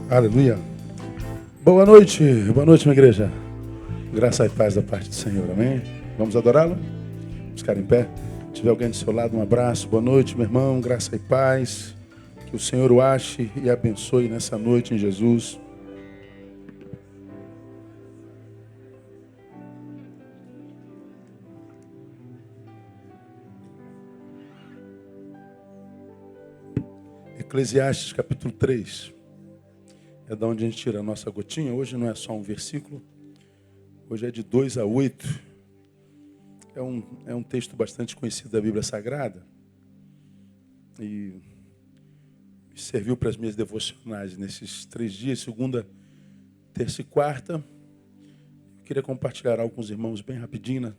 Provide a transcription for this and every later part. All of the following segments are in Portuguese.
Aleluia. Boa noite, minha igreja. Graça e paz da parte do Senhor, amém? Vamos adorá-lo? Vamos ficar em pé. Se tiver alguém do seu lado, um abraço. Boa noite, meu irmão, graça e paz. Que o Senhor o ache e abençoe nessa noite em Jesus. Eclesiastes capítulo 3. É da onde a gente tira a nossa gotinha. Hoje não é só um versículo. Hoje é de 2 a 8. É um texto bastante conhecido da Bíblia Sagrada. E serviu para as minhas devocionais nesses 3 dias, segunda, terça e quarta. Eu queria compartilhar algo com os irmãos bem rapidinho,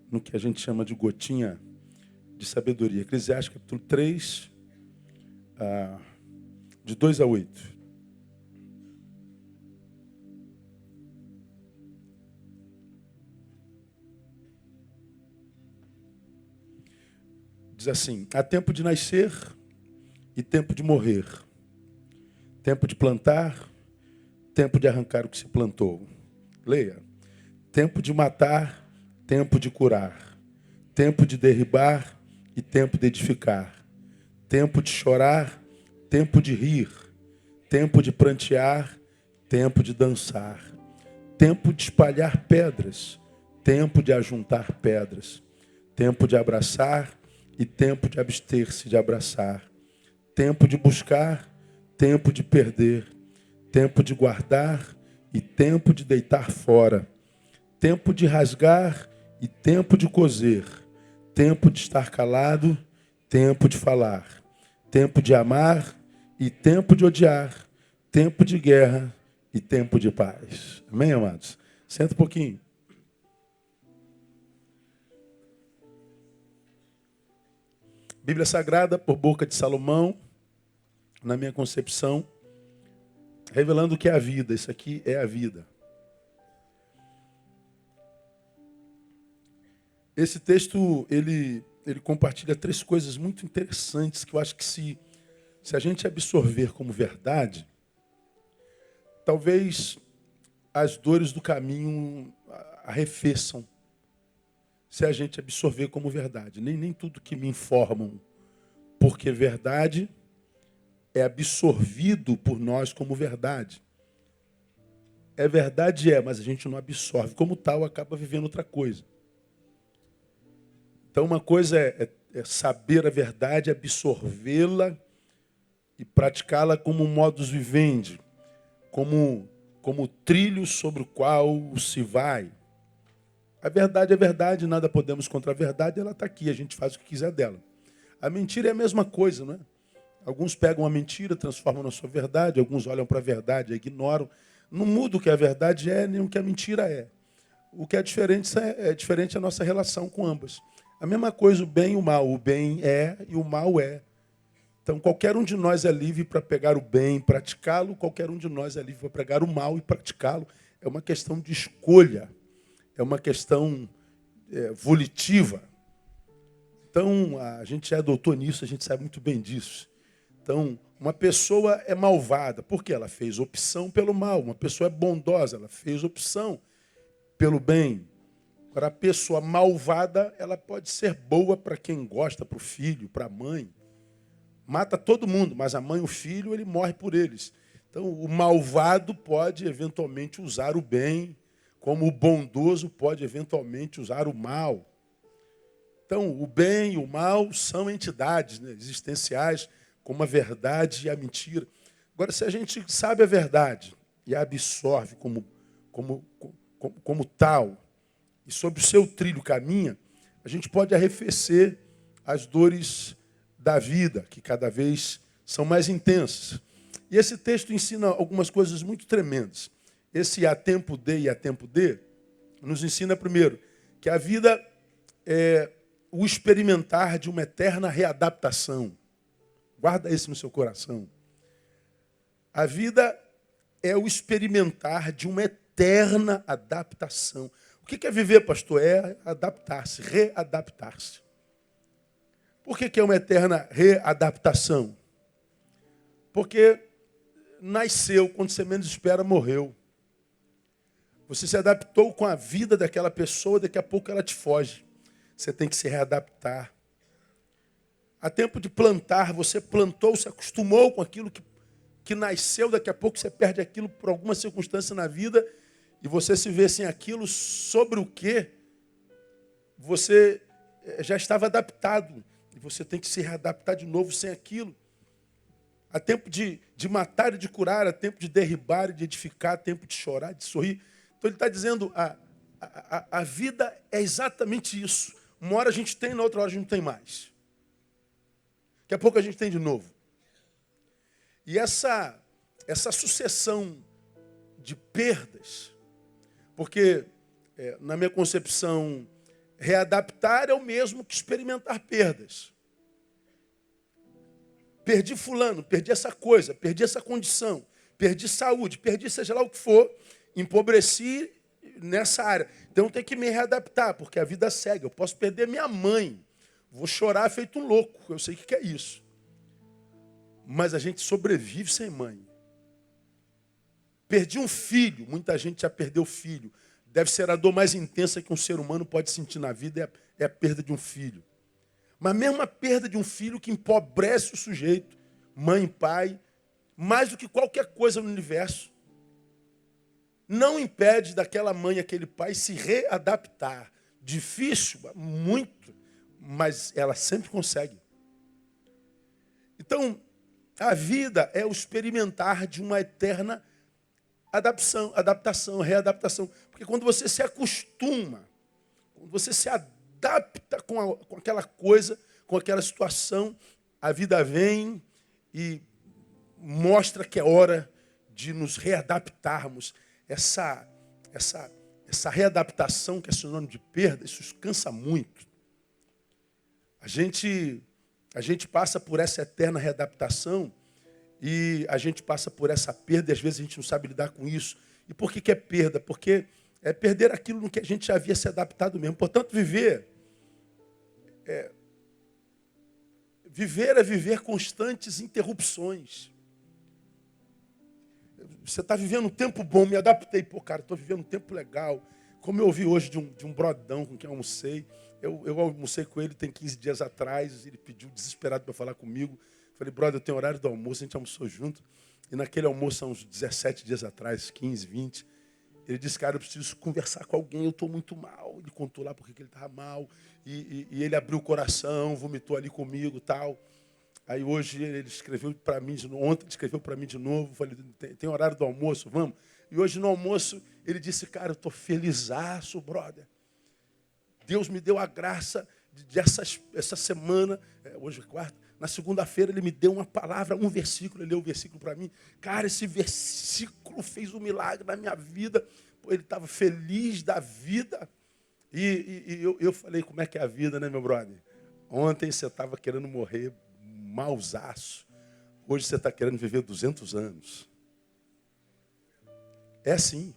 no que a gente chama de gotinha de sabedoria. Eclesiastes capítulo 3, de 2 a 8. Diz assim: há tempo de nascer e tempo de morrer, tempo de plantar, tempo de arrancar o que se plantou. Leia. Tempo de matar, tempo de curar, tempo de derribar e tempo de edificar, tempo de chorar, tempo de rir, tempo de prantear, tempo de dançar, tempo de espalhar pedras, tempo de ajuntar pedras, tempo de abraçar e tempo de abster-se de abraçar, tempo de buscar, tempo de perder, tempo de guardar e tempo de deitar fora, tempo de rasgar e tempo de coser, tempo de estar calado, tempo de falar, tempo de amar e tempo de odiar, tempo de guerra e tempo de paz. Amém, amados? Senta um pouquinho. Bíblia Sagrada, por boca de Salomão, na minha concepção, revelando o que é a vida. Isso aqui é a vida. Esse texto, ele compartilha 3 coisas muito interessantes que eu acho que se a gente absorver como verdade, talvez as dores do caminho arrefeçam. Se a gente absorver como verdade. Nem tudo que me informam, porque verdade é absorvido por nós como verdade. É verdade, mas a gente não absorve. Como tal, acaba vivendo outra coisa. Então, uma coisa é saber a verdade, absorvê-la e praticá-la como um modus vivendi, como trilho sobre o qual se vai. A verdade é verdade, nada podemos contra a verdade, ela está aqui, a gente faz o que quiser dela. A mentira é a mesma coisa, não é? Alguns pegam a mentira, transformam na sua verdade, alguns olham para a verdade e ignoram. Não muda o que a verdade é, nem o que a mentira é. O que é diferente a nossa relação com ambas. A mesma coisa o bem e o mal. O bem é e o mal é. Então, qualquer um de nós é livre para pegar o bem e praticá-lo, qualquer um de nós é livre para pegar o mal e praticá-lo. É uma questão de escolha. É uma questão volitiva. Então, a gente já é doutor nisso, a gente sabe muito bem disso. Então, uma pessoa é malvada, porque ela fez opção pelo mal. Uma pessoa é bondosa, ela fez opção pelo bem. Agora, a pessoa malvada, ela pode ser boa para quem gosta, para o filho, para a mãe. Mata todo mundo, mas a mãe e o filho, ele morre por eles. Então, o malvado pode, eventualmente, usar o bem, como o bondoso pode eventualmente usar o mal. Então, o bem e o mal são entidades, né, existenciais, como a verdade e a mentira. Agora, se a gente sabe a verdade e a absorve como tal, e sobre o seu trilho caminha, a gente pode arrefecer as dores da vida, que cada vez são mais intensas. E esse texto ensina algumas coisas muito tremendas. Esse há tempo de e há tempo de nos ensina, primeiro, que a vida é o experimentar de uma eterna readaptação. Guarda isso no seu coração. A vida é o experimentar de uma eterna adaptação. O que é viver, pastor? É adaptar-se, readaptar-se. Por que é uma eterna readaptação? Porque nasceu, quando você menos espera, morreu. Você se adaptou com a vida daquela pessoa, daqui a pouco ela te foge. Você tem que se readaptar. Há tempo de plantar, você plantou, se acostumou com aquilo que nasceu, daqui a pouco você perde aquilo por alguma circunstância na vida e você se vê sem aquilo sobre o que você já estava adaptado. E você tem que se readaptar de novo sem aquilo. Há tempo de matar e de curar, há tempo de derribar e de edificar, há tempo de chorar, de sorrir. Então ele está dizendo, a vida é exatamente isso. Uma hora a gente tem, na outra hora a gente não tem mais. Daqui a pouco a gente tem de novo. E essa sucessão de perdas, porque na minha concepção, readaptar é o mesmo que experimentar perdas. Perdi fulano, perdi essa coisa, perdi essa condição, perdi saúde, perdi seja lá o que for, empobreci nessa área. Então eu tenho que me readaptar, porque a vida segue. Eu posso perder minha mãe, vou chorar feito um louco, eu sei o que é isso. Mas a gente sobrevive sem mãe. Perdi um filho, muita gente já perdeu filho. Deve ser a dor mais intensa que um ser humano pode sentir na vida, é a perda de um filho. Mas mesmo a perda de um filho que empobrece o sujeito, mãe e pai, mais do que qualquer coisa no universo, não impede daquela mãe, aquele pai se readaptar. Difícil, muito, mas ela sempre consegue. Então, a vida é o experimentar de uma eterna adaptação, readaptação. Porque quando você se acostuma, quando você se adapta com aquela coisa, com aquela situação, a vida vem e mostra que é hora de nos readaptarmos. Essa readaptação, que é sinônimo de perda, isso cansa muito. A gente passa por essa eterna readaptação e a gente passa por essa perda e às vezes a gente não sabe lidar com isso. E por que é perda? Porque é perder aquilo no que a gente já havia se adaptado mesmo. Portanto, viver é viver constantes interrupções. Você está vivendo um tempo bom, me adaptei. Pô, cara, estou vivendo um tempo legal. Como eu ouvi hoje de um brodão com quem eu almocei. Eu almocei com ele tem 15 dias atrás. Ele pediu desesperado para falar comigo. Falei, brother, eu tenho horário do almoço, a gente almoçou junto. E naquele almoço, há uns 17 dias atrás, 15, 20, ele disse, cara, eu preciso conversar com alguém, eu estou muito mal. Ele contou lá porque ele estava mal. E ele abriu o coração, vomitou ali comigo e tal. Aí hoje ele escreveu para mim, ontem ele escreveu para mim de novo, falei, tem horário do almoço, vamos? E hoje no almoço ele disse, cara, eu estou felizaço, brother. Deus me deu a graça de essa semana, hoje é quarta, na segunda-feira ele me deu uma palavra, um versículo, ele leu o versículo para mim. Cara, esse versículo fez um milagre na minha vida. Pô, ele estava feliz da vida. E eu falei, como é que é a vida, né, meu brother? Ontem você estava querendo morrer mausaço. Hoje você está querendo viver 200 anos. É assim.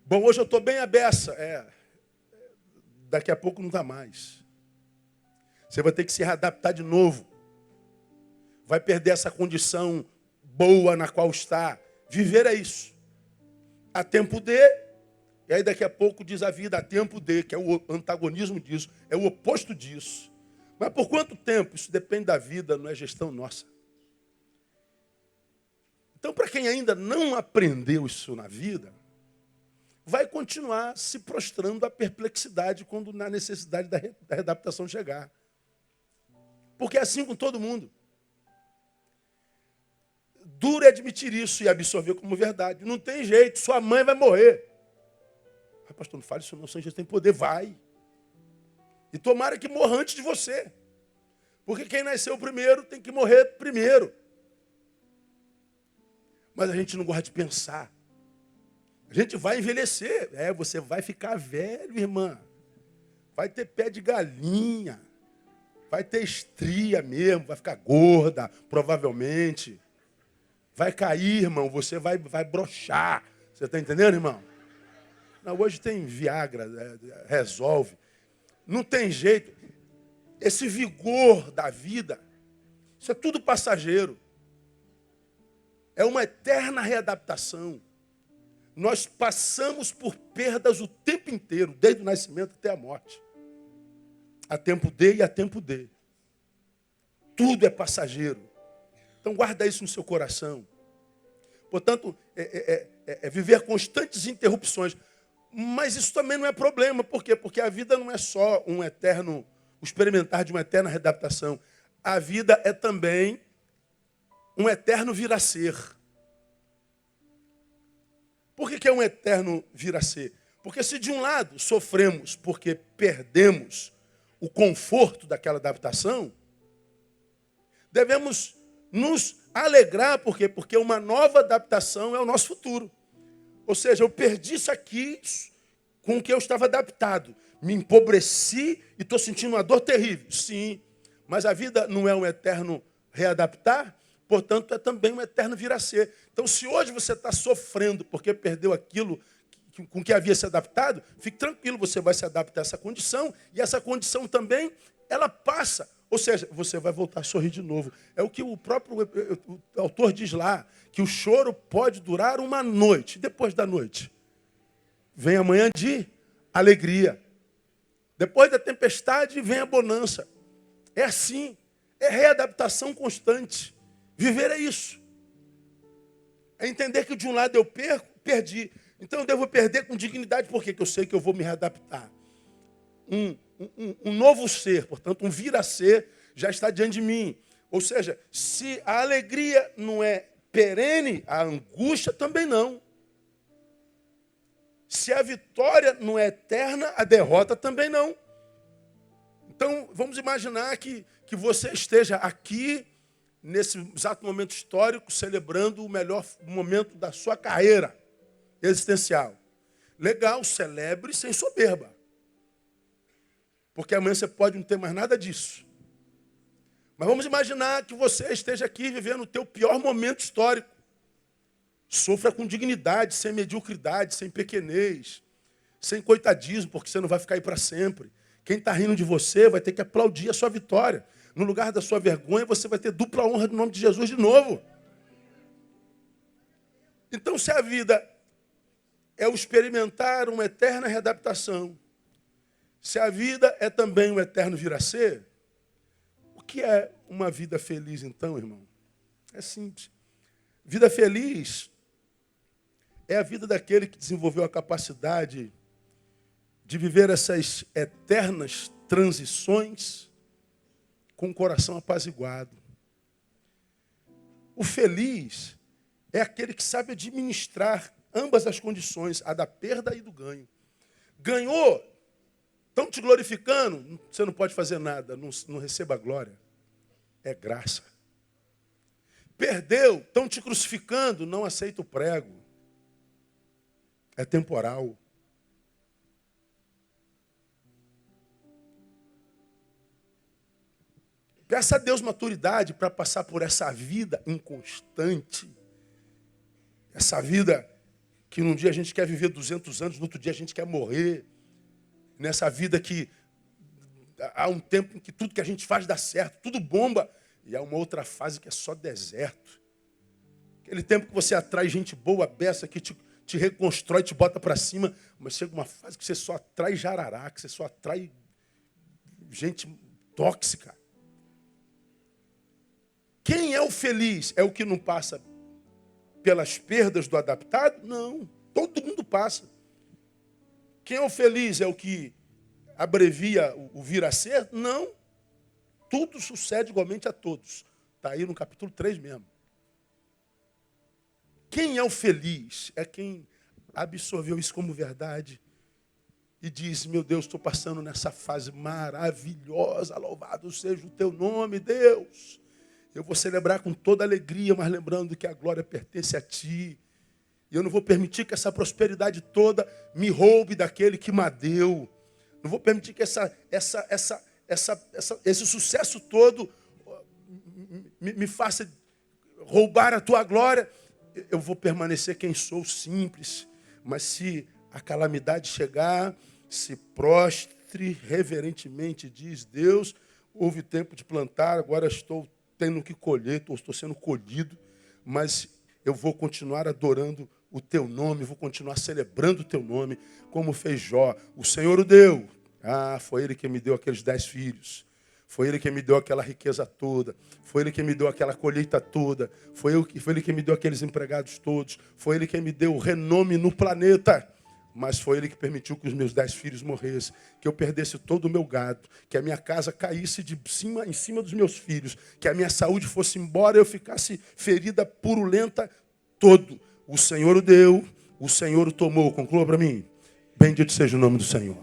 Bom, hoje eu estou bem à beça. Daqui a pouco não está mais. Você vai ter que se readaptar de novo. Vai perder essa condição boa na qual está. Viver é isso. Há tempo de, e aí daqui a pouco diz a vida, há tempo de, que é o antagonismo disso, é o oposto disso. Mas por quanto tempo? Isso depende da vida, não é gestão nossa. Então, para quem ainda não aprendeu isso na vida, vai continuar se prostrando à perplexidade quando na necessidade da readaptação chegar. Porque é assim com todo mundo. Duro é admitir isso e absorver como verdade. Não tem jeito, sua mãe vai morrer. Mas, pastor, não fale isso não, São Jesus tem poder, vai. E tomara que morra antes de você. Porque quem nasceu primeiro tem que morrer primeiro. Mas a gente não gosta de pensar. A gente vai envelhecer. Você vai ficar velho, irmã. Vai ter pé de galinha. Vai ter estria mesmo, vai ficar gorda, provavelmente. Vai cair, irmão, você vai brochar. Você está entendendo, irmão? Não, hoje tem Viagra, resolve. Não tem jeito. Esse vigor da vida, isso é tudo passageiro. é uma eterna readaptação. Nós passamos por perdas o tempo inteiro, desde o nascimento até a morte. Há tempo de e há tempo de. Tudo é passageiro. Então guarda isso no seu coração. Portanto, é viver constantes interrupções. Mas isso também não é problema. Por quê? Porque a vida não é só o experimentar de uma eterna readaptação. A vida é também um eterno vir a ser. Por que é um eterno vir a ser? Porque se de um lado sofremos porque perdemos o conforto daquela adaptação, devemos nos alegrar, por quê? Porque uma nova adaptação é o nosso futuro. Ou seja, eu perdi isso aqui com o que eu estava adaptado. Me empobreci e estou sentindo uma dor terrível. Sim, mas a vida não é um eterno readaptar, portanto, é também um eterno vir a ser. Então, se hoje você está sofrendo porque perdeu aquilo com que havia se adaptado, fique tranquilo, você vai se adaptar a essa condição, e essa condição também, ela passa. Ou seja, você vai voltar a sorrir de novo. É o que o próprio o autor diz lá, que o choro pode durar uma noite. Depois da noite, vem a manhã de alegria. Depois da tempestade, vem a bonança. É assim, é readaptação constante. Viver é isso. É entender que de um lado eu perdi. Então eu devo perder com dignidade, porque eu sei que eu vou me readaptar. Um novo ser, portanto, um vir a ser, já está diante de mim. Ou seja, se a alegria não é perene, a angústia também não. Se a vitória não é eterna, a derrota também não. Então, vamos imaginar que você esteja aqui, nesse exato momento histórico, celebrando o melhor momento da sua carreira existencial. Legal, celebre sem soberba. Porque amanhã você pode não ter mais nada disso. Mas vamos imaginar que você esteja aqui vivendo o teu pior momento histórico. Sofra com dignidade, sem mediocridade, sem pequenez, sem coitadismo, porque você não vai ficar aí para sempre. Quem está rindo de você vai ter que aplaudir a sua vitória. No lugar da sua vergonha, você vai ter dupla honra no nome de Jesus de novo. Então, se a vida é o experimentar uma eterna readaptação, se a vida é também um eterno vir a ser, o que é uma vida feliz, então, irmão? É simples. Vida feliz é a vida daquele que desenvolveu a capacidade de viver essas eternas transições com o coração apaziguado. O feliz é aquele que sabe administrar ambas as condições, a da perda e do ganho. Ganhou, estão te glorificando, você não pode fazer nada, não receba glória. É graça. Perdeu, estão te crucificando, não aceita o prego. É temporal. Peça a Deus maturidade para passar por essa vida inconstante. Essa vida que num dia a gente quer viver 200 anos, no outro dia a gente quer morrer. Nessa vida que há um tempo em que tudo que a gente faz dá certo, tudo bomba. E há uma outra fase que é só deserto. Aquele tempo que você atrai gente boa, beça, que te reconstrói, te bota para cima. Mas chega uma fase que você só atrai jararaca, que você só atrai gente tóxica. Quem é o feliz? É o que não passa pelas perdas do adaptado? Não, todo mundo passa. Quem é o feliz? É o que abrevia o vir a ser? Não. Tudo sucede igualmente a todos. Está aí no capítulo 3 mesmo. Quem é o feliz? É quem absorveu isso como verdade e diz, meu Deus, estou passando nessa fase maravilhosa, louvado seja o teu nome, Deus. Eu vou celebrar com toda alegria, mas lembrando que a glória pertence a ti. E eu não vou permitir que essa prosperidade toda me roube daquele que me deu. Não vou permitir que esse sucesso todo me faça roubar a tua glória. Eu vou permanecer quem sou, simples. Mas se a calamidade chegar, se prostre reverentemente, diz Deus, houve tempo de plantar, agora estou tendo que colher, estou sendo colhido, mas eu vou continuar adorando o teu nome, vou continuar celebrando o teu nome, como fez Jó. O Senhor o deu. Ah, foi ele que me deu aqueles 10 filhos. Foi ele que me deu aquela riqueza toda. Foi ele que me deu aquela colheita toda. Foi ele que me deu aqueles empregados todos. Foi ele que me deu o renome no planeta. Mas foi ele que permitiu que os meus 10 filhos morressem, que eu perdesse todo o meu gado, que a minha casa caísse em cima dos meus filhos, que a minha saúde fosse embora e eu ficasse ferida, purulenta, todo. O Senhor o deu, o Senhor o tomou. Conclua para mim. Bendito seja o nome do Senhor.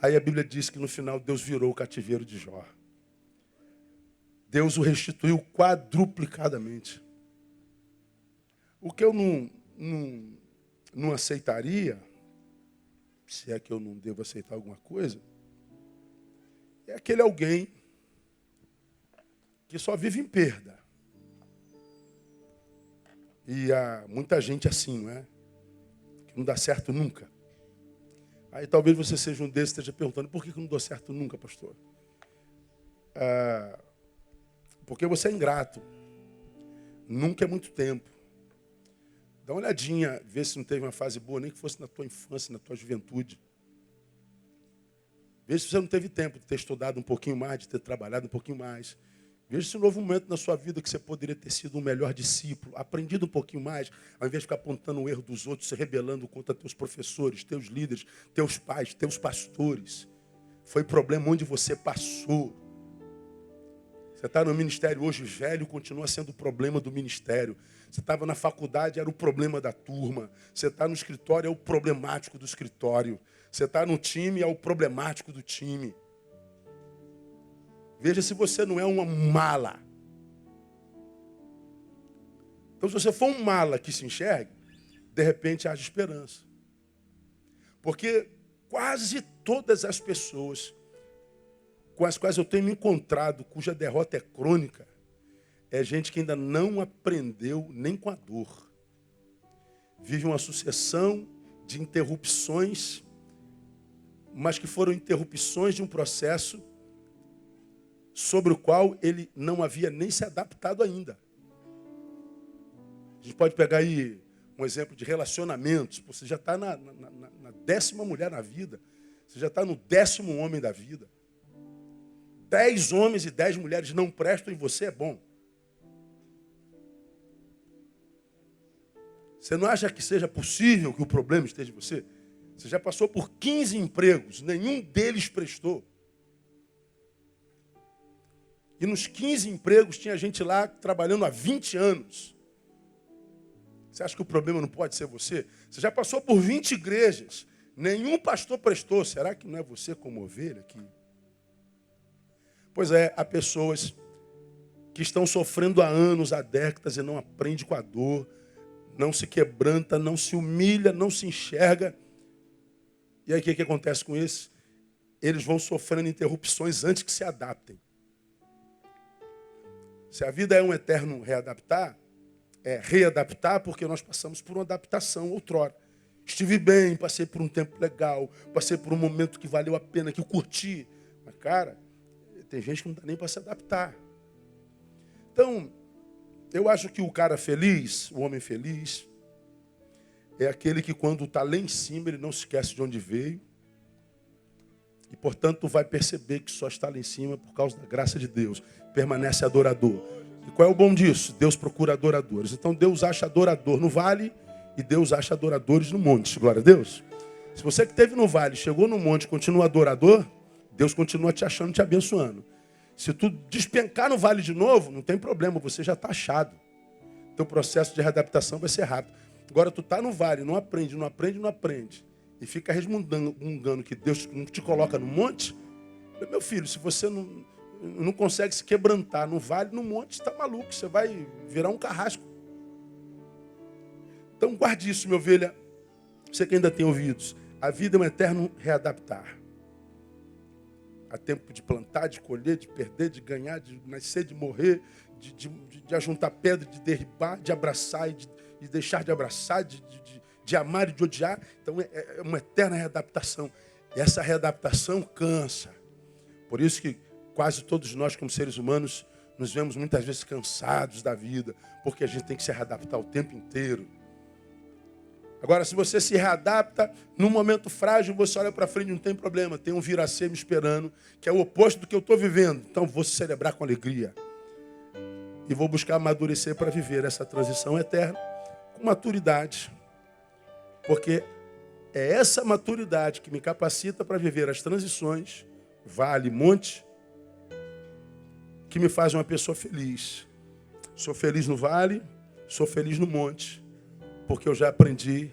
Aí a Bíblia diz que no final Deus virou o cativeiro de Jó. Deus o restituiu quadruplicadamente. O que eu não aceitaria, se é que eu não devo aceitar alguma coisa, é aquele alguém que só vive em perda. E há muita gente assim, não é? Que não dá certo nunca. Aí talvez você seja um desses e esteja perguntando, por que não dou certo nunca, pastor? Porque você é ingrato. Nunca é muito tempo. Dá uma olhadinha, vê se não teve uma fase boa, nem que fosse na tua infância, na tua juventude. Veja se você não teve tempo de ter estudado um pouquinho mais, de ter trabalhado um pouquinho mais. Veja se um novo momento na sua vida que você poderia ter sido um melhor discípulo, aprendido um pouquinho mais, ao invés de ficar apontando o erro dos outros, se rebelando contra teus professores, teus líderes, teus pais, teus pastores. Foi problema onde você passou. Você está no ministério hoje velho, continua sendo o problema do ministério. Você estava na faculdade, era o problema da turma. Você está no escritório, é o problemático do escritório. Você está no time, é o problemático do time. Veja se você não é uma mala. Então, se você for um mala que se enxergue, de repente haja esperança. Porque quase todas as pessoas com as quais eu tenho me encontrado, cuja derrota é crônica, é gente que ainda não aprendeu nem com a dor. Vive uma sucessão de interrupções, mas que foram interrupções de um processo sobre o qual ele não havia nem se adaptado ainda. A gente pode pegar aí um exemplo de relacionamentos. Você já está na 10ª mulher na vida. Você já está no 10º homem da vida. 10 homens e 10 mulheres não prestam em você, é bom. Você não acha que seja possível que o problema esteja em você? Você já passou por 15 empregos, nenhum deles prestou. E nos 15 empregos tinha gente lá trabalhando há 20 anos. Você acha que o problema não pode ser você? Você já passou por 20 igrejas, nenhum pastor prestou. Será que não é você como ovelha aqui? Pois é, há pessoas que estão sofrendo há anos, há décadas e não aprendem com a dor, não se quebranta, não se humilha, não se enxerga. E aí o que acontece com isso? Eles vão sofrendo interrupções antes que se adaptem. Se a vida é um eterno readaptar, é readaptar porque nós passamos por uma adaptação outrora. Estive bem, passei por um tempo legal, passei por um momento que valeu a pena, que eu curti. Mas, cara, tem gente que não dá nem para se adaptar. Então, eu acho que o cara feliz, o homem feliz, é aquele que quando está lá em cima, ele não se esquece de onde veio. E, portanto, vai perceber que só está lá em cima por causa da graça de Deus. Permanece adorador. E qual é o bom disso? Deus procura adoradores. Então, Deus acha adorador no vale e Deus acha adoradores no monte. Glória a Deus. Se você que esteve no vale, chegou no monte e continua adorador, Deus continua te achando, te abençoando. Se tu despencar no vale de novo, não tem problema, você já está achado. Teu processo de readaptação vai ser rápido. Agora, tu está no vale, não aprende, e fica resmungando que Deus não te coloca no monte. Meu filho, se você não consegue se quebrantar no vale, no monte, você está maluco, você vai virar um carrasco. Então, guarde isso, minha ovelha, você que ainda tem ouvidos. A vida é um eterno readaptar. Há tempo de plantar, de colher, de perder, de ganhar, de nascer, de morrer, de ajuntar pedra, de derribar, de abraçar e de deixar de abraçar, de amar e de odiar. Então é uma eterna readaptação. E essa readaptação cansa. Por isso que quase todos nós, como seres humanos, nos vemos muitas vezes cansados da vida, porque a gente tem que se readaptar o tempo inteiro. Agora, se você se readapta, num momento frágil, você olha para frente, não tem problema. Tem um vir-a-ser me esperando, que é o oposto do que eu estou vivendo. Então, vou celebrar com alegria. E vou buscar amadurecer para viver essa transição eterna com maturidade. Porque é essa maturidade que me capacita para viver as transições, vale, monte, que me faz uma pessoa feliz. Sou feliz no vale, sou feliz no monte. Porque eu já aprendi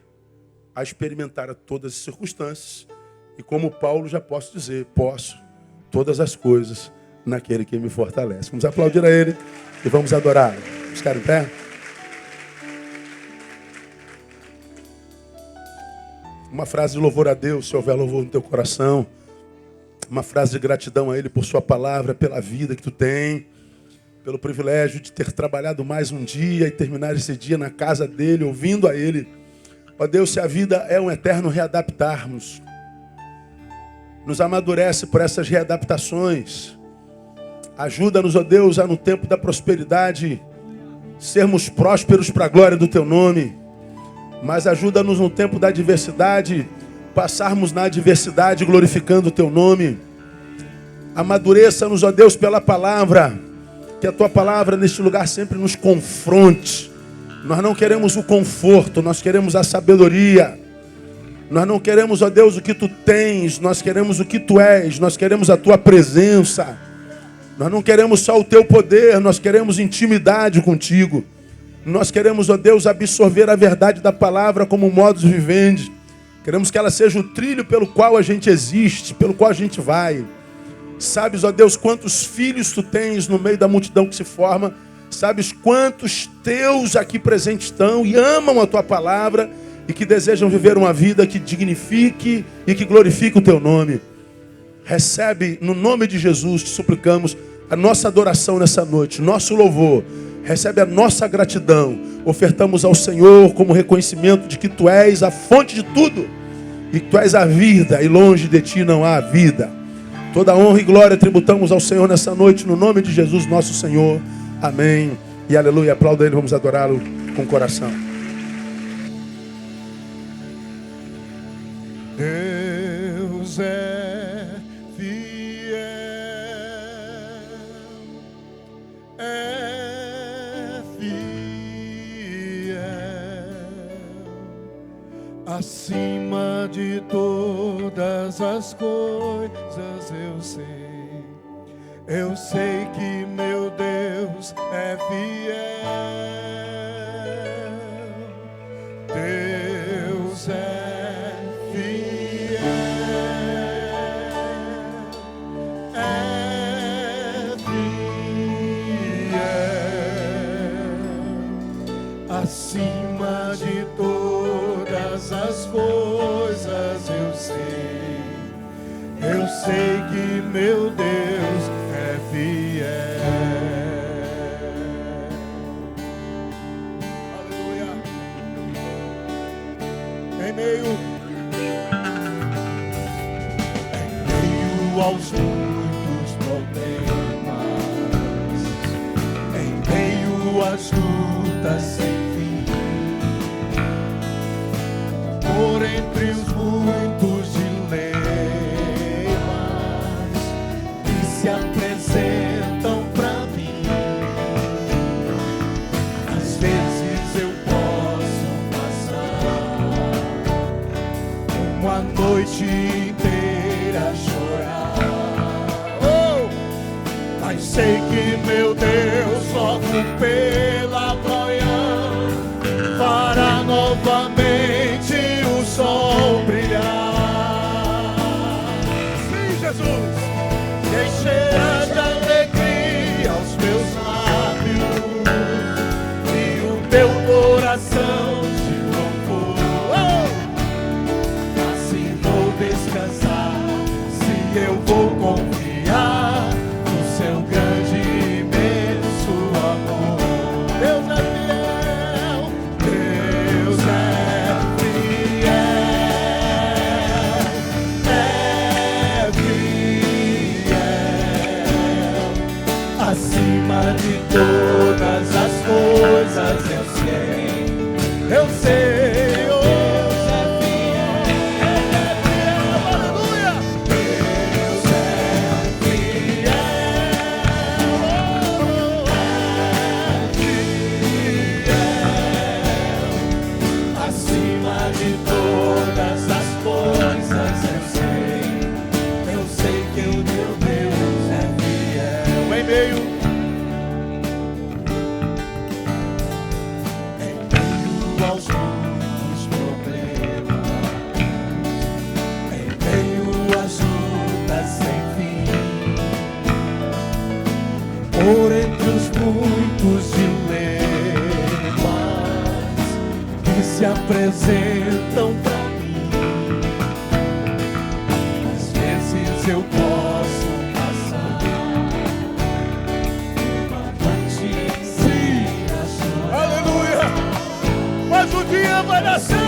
a experimentar todas as circunstâncias. E como Paulo já posso dizer, posso todas as coisas naquele que me fortalece. Vamos aplaudir a ele e vamos adorá-lo. Vamos ficar em pé? Uma frase de louvor a Deus, se houver louvor no teu coração. Uma frase de gratidão a Ele por sua palavra, pela vida que tu tem. Pelo privilégio de ter trabalhado mais um dia e terminar esse dia na casa dele, ouvindo a ele. Ó Deus, se a vida é um eterno readaptarmos, nos amadurece por essas readaptações. Ajuda-nos, ó Deus, a no tempo da prosperidade sermos prósperos para a glória do teu nome. Mas ajuda-nos no tempo da adversidade, passarmos na adversidade glorificando o teu nome. Amadureça-nos, ó Deus, pela palavra. Que a tua palavra neste lugar sempre nos confronte. Nós não queremos o conforto, nós queremos a sabedoria. Nós não queremos, ó Deus, o que tu tens, nós queremos o que tu és, nós queremos a tua presença. Nós não queremos só o teu poder, nós queremos intimidade contigo. Nós queremos, ó Deus, absorver a verdade da palavra como modus vivendi. Queremos que ela seja o trilho pelo qual a gente existe, pelo qual a gente vai. Sabes, ó Deus, quantos filhos tu tens no meio da multidão que se forma. Sabes quantos teus aqui presentes estão e amam a tua palavra e que desejam viver uma vida que dignifique e que glorifique o teu nome. Recebe, no nome de Jesus, te suplicamos, a nossa adoração nessa noite, nosso louvor. Recebe a nossa gratidão. Ofertamos ao Senhor como reconhecimento de que tu és a fonte de tudo e que tu és a vida e longe de ti não há vida. Toda honra e glória tributamos ao Senhor nessa noite, no nome de Jesus, nosso Senhor. Amém. E aleluia. Aplauda Ele, vamos adorá-lo com o coração. Deus é fiel, acima de todas as coisas eu sei que meu Deus é fiel. Deus é fiel, acima de todas as coisas eu sei que meu Deus é fiel. Aleluia. Em meio aos muitos problemas, em meio às lutas sem fim, por entre os muitos dilemas que se apresentam pra mim, às vezes eu posso passar uma noite inteira a chorar, mas sei que meu Deus sofre pela manhã, para novamente o sol brilhar. Sim, Jesus, encherá de alegria os meus lábios e o meu coração de louvor. Assim vou descansar, se eu vou confiar no seu grande e imenso amor. Deus é fiel, Deus é fiel, Por entre os muitos dilemas que se apresentam pra mim, às vezes eu posso passar uma noite sem a sua. Aleluia! Mas o dia vai nascer.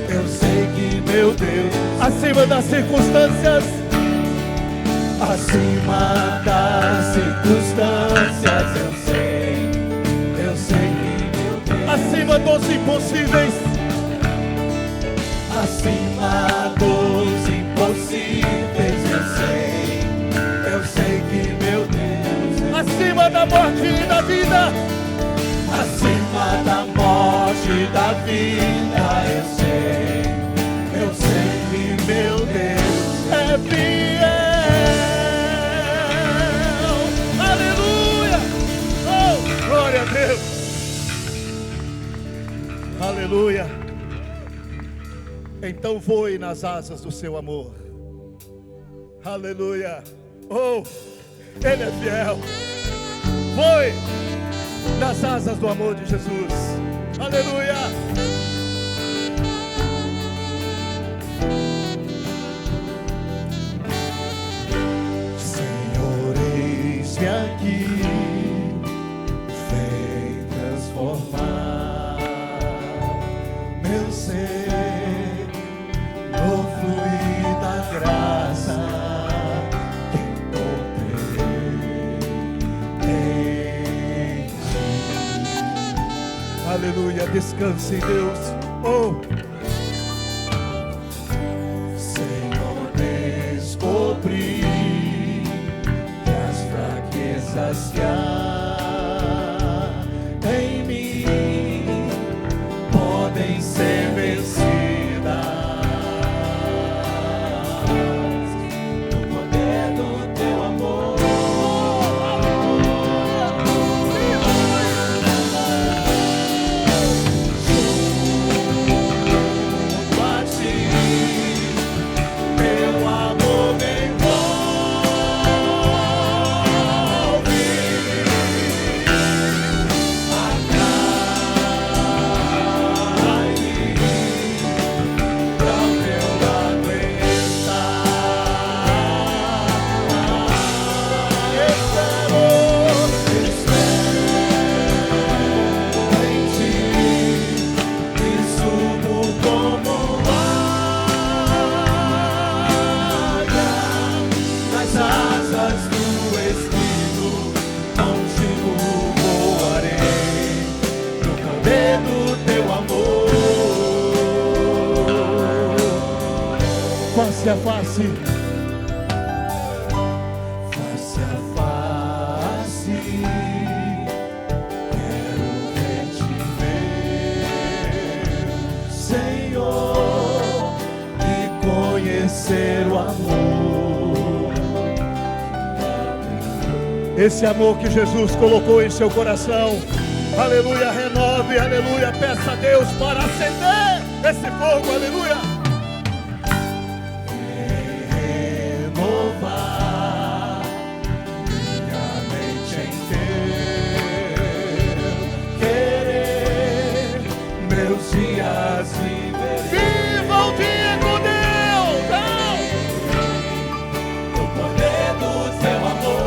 Eu sei que, meu Deus, acima das circunstâncias, acima das circunstâncias, eu sei que, meu Deus, acima dos impossíveis, acima dos impossíveis, eu sei que, meu Deus, acima da morte e da vida, acima da morte e da vida, eu sei que meu Deus é fiel. Aleluia! Oh, glória a Deus! Aleluia! Então voe nas asas do seu amor. Aleluia! Oh, Ele é fiel. Voe nas asas do amor de Jesus. Aleluia! Senhor, eis-me aqui, vem transformar meu ser no fluir da graça que encontrei em ti. Aleluia, descanse em Deus. Oh, Senhor, descobri que as fraquezas que há em mim podem ser vencidas no poder do teu amor. Junto a ti, teu amor me envolve. Atrai-me pra o teu lado espero em ti e subo como águia nas asas do Espírito, contigo voarei no poder do teu amor. Face a face, face a face, quero ver te ver, Senhor, e conhecer o amor. Esse amor que Jesus colocou em seu coração, aleluia, renove, aleluia, peça a Deus para acender esse fogo, aleluia. Renovar minha mente em teu querer, meus dias viver. Viva o dia com Deus! No poder do teu amor.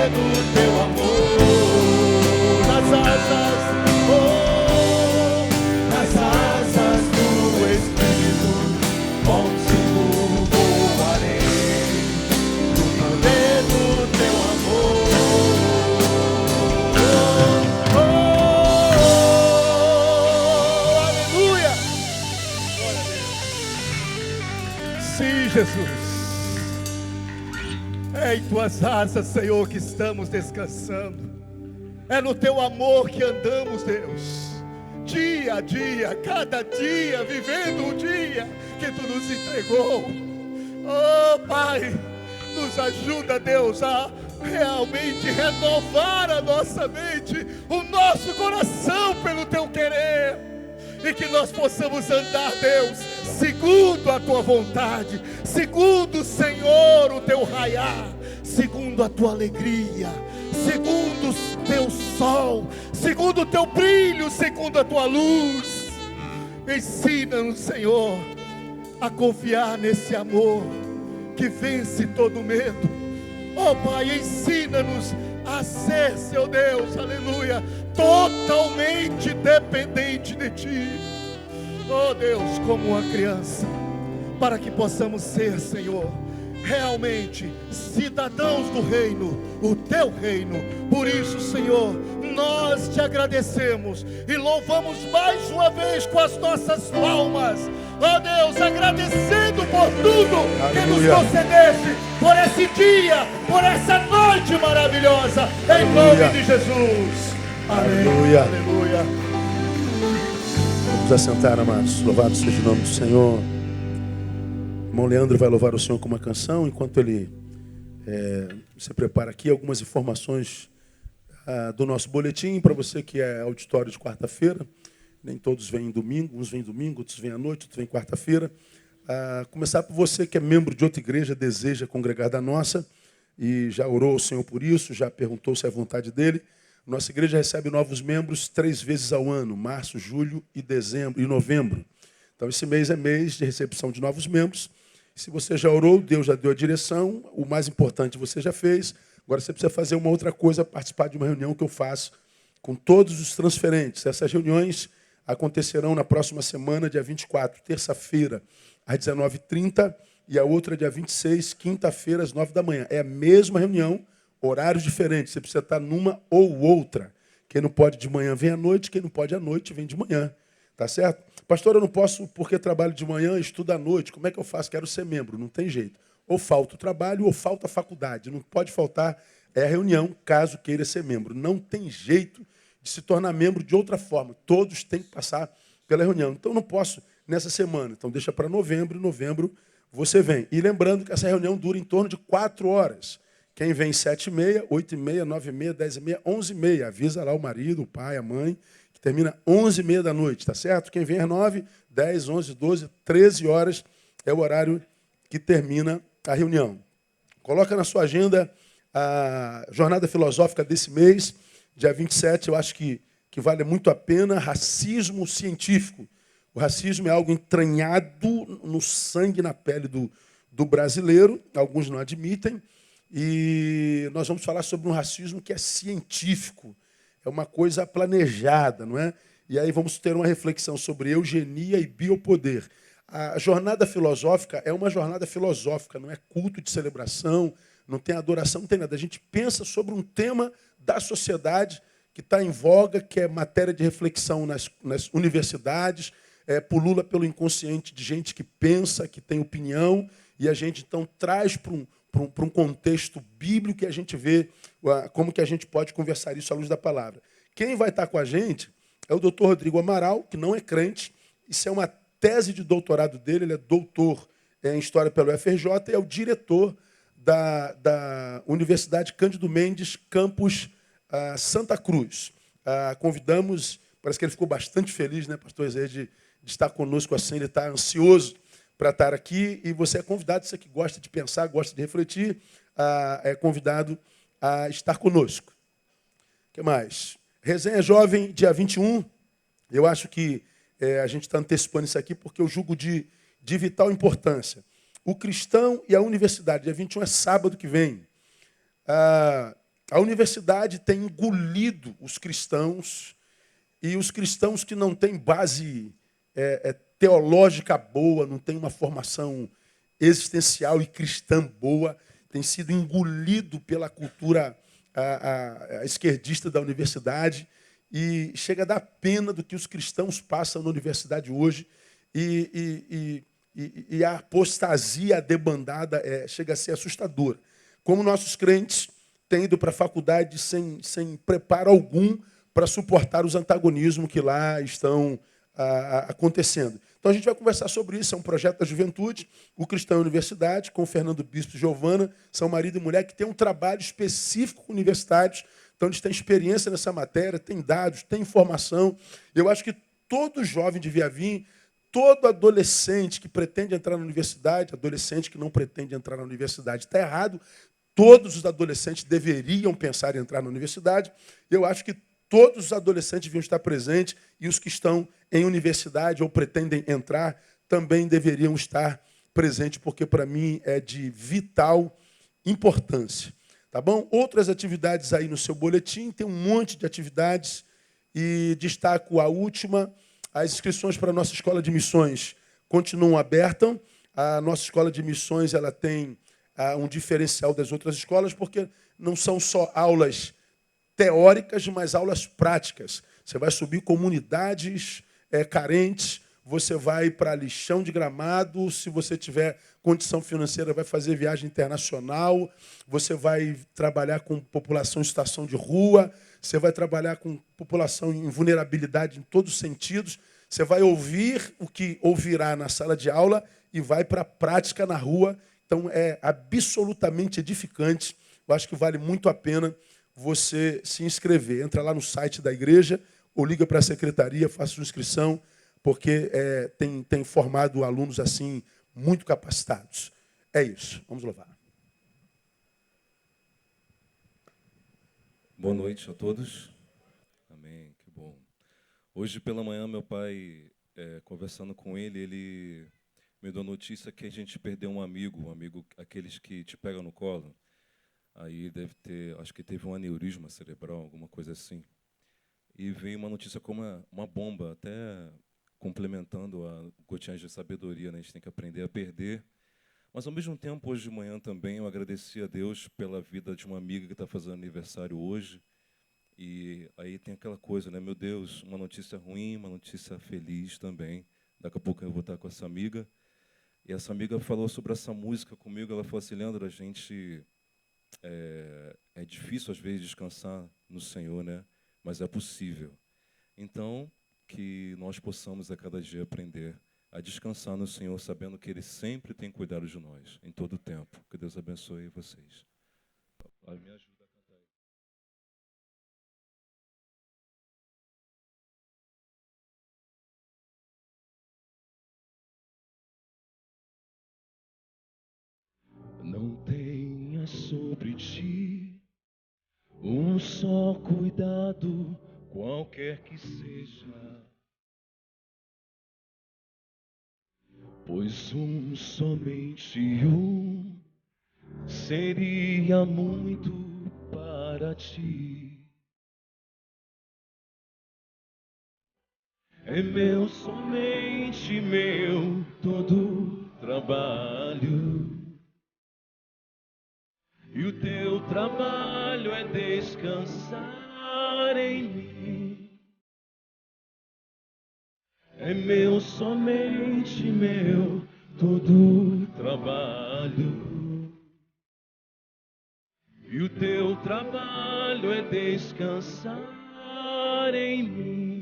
do teu amor. Nas asas, oh, nas asas do Espírito, contigo voarei, no poder do teu amor. Oh, aleluia! Glória a Deus. Sim, Jesus. É em tuas asas, Senhor, que estamos descansando. É no teu amor que andamos, Deus. Dia a dia, cada dia, vivendo o dia que tu nos entregou. Oh, Pai, nos ajuda, Deus, a realmente renovar a nossa mente, o nosso coração pelo teu querer. E que nós possamos andar, Deus, segundo a tua vontade, segundo, Senhor, o teu raiar, segundo a tua alegria, segundo o teu sol, segundo o teu brilho, segundo a tua luz. Ensina-nos, Senhor, a confiar nesse amor que vence todo medo. Oh, Pai, ensina-nos a ser, seu Deus, aleluia, totalmente dependente de Ti. Oh, Deus, como uma criança, para que possamos ser, Senhor, realmente cidadãos do reino, o teu reino. Por isso, Senhor, nós te agradecemos e louvamos mais uma vez com as nossas palmas. Ó Deus, agradecendo por tudo que nos concedeste, por esse dia, por essa noite maravilhosa, em nome de Jesus. Amém. Aleluia. Aleluia. Vamos assentar, amados. Louvado seja o nome do Senhor. O irmão Leandro vai louvar o Senhor com uma canção. Enquanto ele se prepara aqui, algumas informações do nosso boletim para você que é auditório de quarta-feira. Nem todos vêm domingo, uns vêm domingo, outros vêm à noite, outros vêm quarta-feira. Começar por você que é membro de outra igreja, deseja congregar da nossa e já orou ao Senhor por isso, já perguntou se é vontade dele. Nossa igreja recebe novos membros 3 vezes ao ano, março, julho e dezembro e novembro. Então esse mês é mês de recepção de novos membros. Se você já orou, Deus já deu a direção, o mais importante você já fez. Agora você precisa fazer uma outra coisa, participar de uma reunião que eu faço com todos os transferentes. Essas reuniões acontecerão na próxima semana, dia 24, terça-feira, às 19h30, e a outra dia 26, quinta-feira, às 9 da manhã. É a mesma reunião, horários diferentes. Você precisa estar numa ou outra. Quem não pode de manhã vem à noite, quem não pode à noite vem de manhã. Tá certo? Pastor, eu não posso porque trabalho de manhã e estudo à noite. Como é que eu faço? Quero ser membro. Não tem jeito. Ou falta o trabalho ou falta a faculdade. Não pode faltar a reunião, caso queira ser membro. Não tem jeito de se tornar membro de outra forma. Todos têm que passar pela reunião. Então, não posso nessa semana. Então, deixa para novembro. Em novembro, você vem. E lembrando que essa reunião dura em torno de 4 horas. Quem vem 7h30, 8h30, 9h30, 10h30, 11h30. Avisa lá o marido, o pai, a mãe, que termina 11h30 da noite, tá certo? Quem vem às 9, 10, 11, 12, 13 horas é o horário que termina a reunião. Coloca na sua agenda a jornada filosófica desse mês, dia 27, eu acho que vale muito a pena, racismo científico. O racismo é algo entranhado no sangue, na pele do brasileiro, alguns não admitem, e nós vamos falar sobre um racismo que é científico, é uma coisa planejada, não é? E aí vamos ter uma reflexão sobre eugenia e biopoder. A jornada filosófica é uma jornada filosófica, não é culto de celebração, não tem adoração, não tem nada. A gente pensa sobre um tema da sociedade que está em voga, que é matéria de reflexão nas universidades, pulula pelo inconsciente de gente que pensa, que tem opinião, e a gente então traz para um contexto bíblico que a gente vê como que a gente pode conversar isso à luz da palavra. Quem vai estar com a gente é o doutor Rodrigo Amaral, que não é crente, isso é uma tese de doutorado dele, ele é doutor em História pelo FRJ e é o diretor da Universidade Cândido Mendes, campus Santa Cruz. Convidamos, parece que ele ficou bastante feliz, né, pastor Zé, de estar conosco assim, ele está ansioso para estar aqui, e você é convidado, você que gosta de pensar, gosta de refletir, é convidado a estar conosco. O que mais? Resenha Jovem, dia 21, eu acho que a gente está antecipando isso aqui porque eu julgo de vital importância. O cristão e a universidade, dia 21 é sábado que vem. A universidade tem engolido os cristãos, e os cristãos que não têm base teológica boa, não têm uma formação existencial e cristã boa, têm sido engolido pela cultura a esquerdista da universidade, e chega a dar pena do que os cristãos passam na universidade hoje, e a apostasia debandada chega a ser assustadora. Como nossos crentes têm ido para a faculdade sem preparo algum para suportar os antagonismos que lá estão acontecendo. Então a gente vai conversar sobre isso. É um projeto da juventude, o Cristão Universidade, com o Fernando Bispo e Giovana, são marido e mulher que tem um trabalho específico com universitários. Então eles têm experiência nessa matéria, têm dados, têm informação. Eu acho que todo jovem devia vir, todo adolescente que pretende entrar na universidade, adolescente que não pretende entrar na universidade, está errado. Todos os adolescentes deveriam pensar em entrar na universidade. Eu acho que todos os adolescentes deviam estar presentes, e os que estão em universidade ou pretendem entrar também deveriam estar presentes, porque para mim é de vital importância. Tá bom? Outras atividades aí no seu boletim, tem um monte de atividades, e destaco a última: as inscrições para a nossa escola de missões continuam abertas. A nossa escola de missões ela tem um diferencial das outras escolas, porque não são só aulas teóricas, mas aulas práticas. Você vai subir comunidades carentes, você vai para Lixão de Gramado, se você tiver condição financeira, vai fazer viagem internacional, você vai trabalhar com população em situação de rua, você vai trabalhar com população em vulnerabilidade em todos os sentidos, você vai ouvir o que ouvirá na sala de aula e vai para a prática na rua. Então, é absolutamente edificante. Eu acho que vale muito a pena você se inscrever. Entra lá no site da igreja ou liga para a secretaria, faça sua inscrição, porque tem formado alunos assim muito capacitados. É isso. Vamos louvar. Boa noite a todos. Amém. Que bom. Hoje pela manhã, meu pai, conversando com ele me deu notícia que a gente perdeu um amigo, aqueles que te pegam no colo. Aí deve ter, acho que teve um aneurisma cerebral, alguma coisa assim. E veio uma notícia como uma bomba, até complementando a gotinhas de sabedoria, né? A gente tem que aprender a perder. Mas, ao mesmo tempo, hoje de manhã também, eu agradeci a Deus pela vida de uma amiga que está fazendo aniversário hoje. E aí tem aquela coisa, né? Meu Deus, uma notícia ruim, uma notícia feliz também. Daqui a pouco eu vou estar com essa amiga. E essa amiga falou sobre essa música comigo. Ela falou assim: Leandro, a gente... É difícil, às vezes, descansar no Senhor, né? Mas é possível. Então, que nós possamos, a cada dia, aprender a descansar no Senhor, sabendo que Ele sempre tem cuidado de nós, em todo o tempo. Que Deus abençoe vocês. Me ajuda a cantar aí. Não tenha sobre ti um só cuidado, qualquer que seja, pois somente um seria muito para ti. É meu, somente meu, todo trabalho. E o teu trabalho é descansar em mim. É meu, somente meu, todo trabalho. E o teu trabalho é descansar em mim.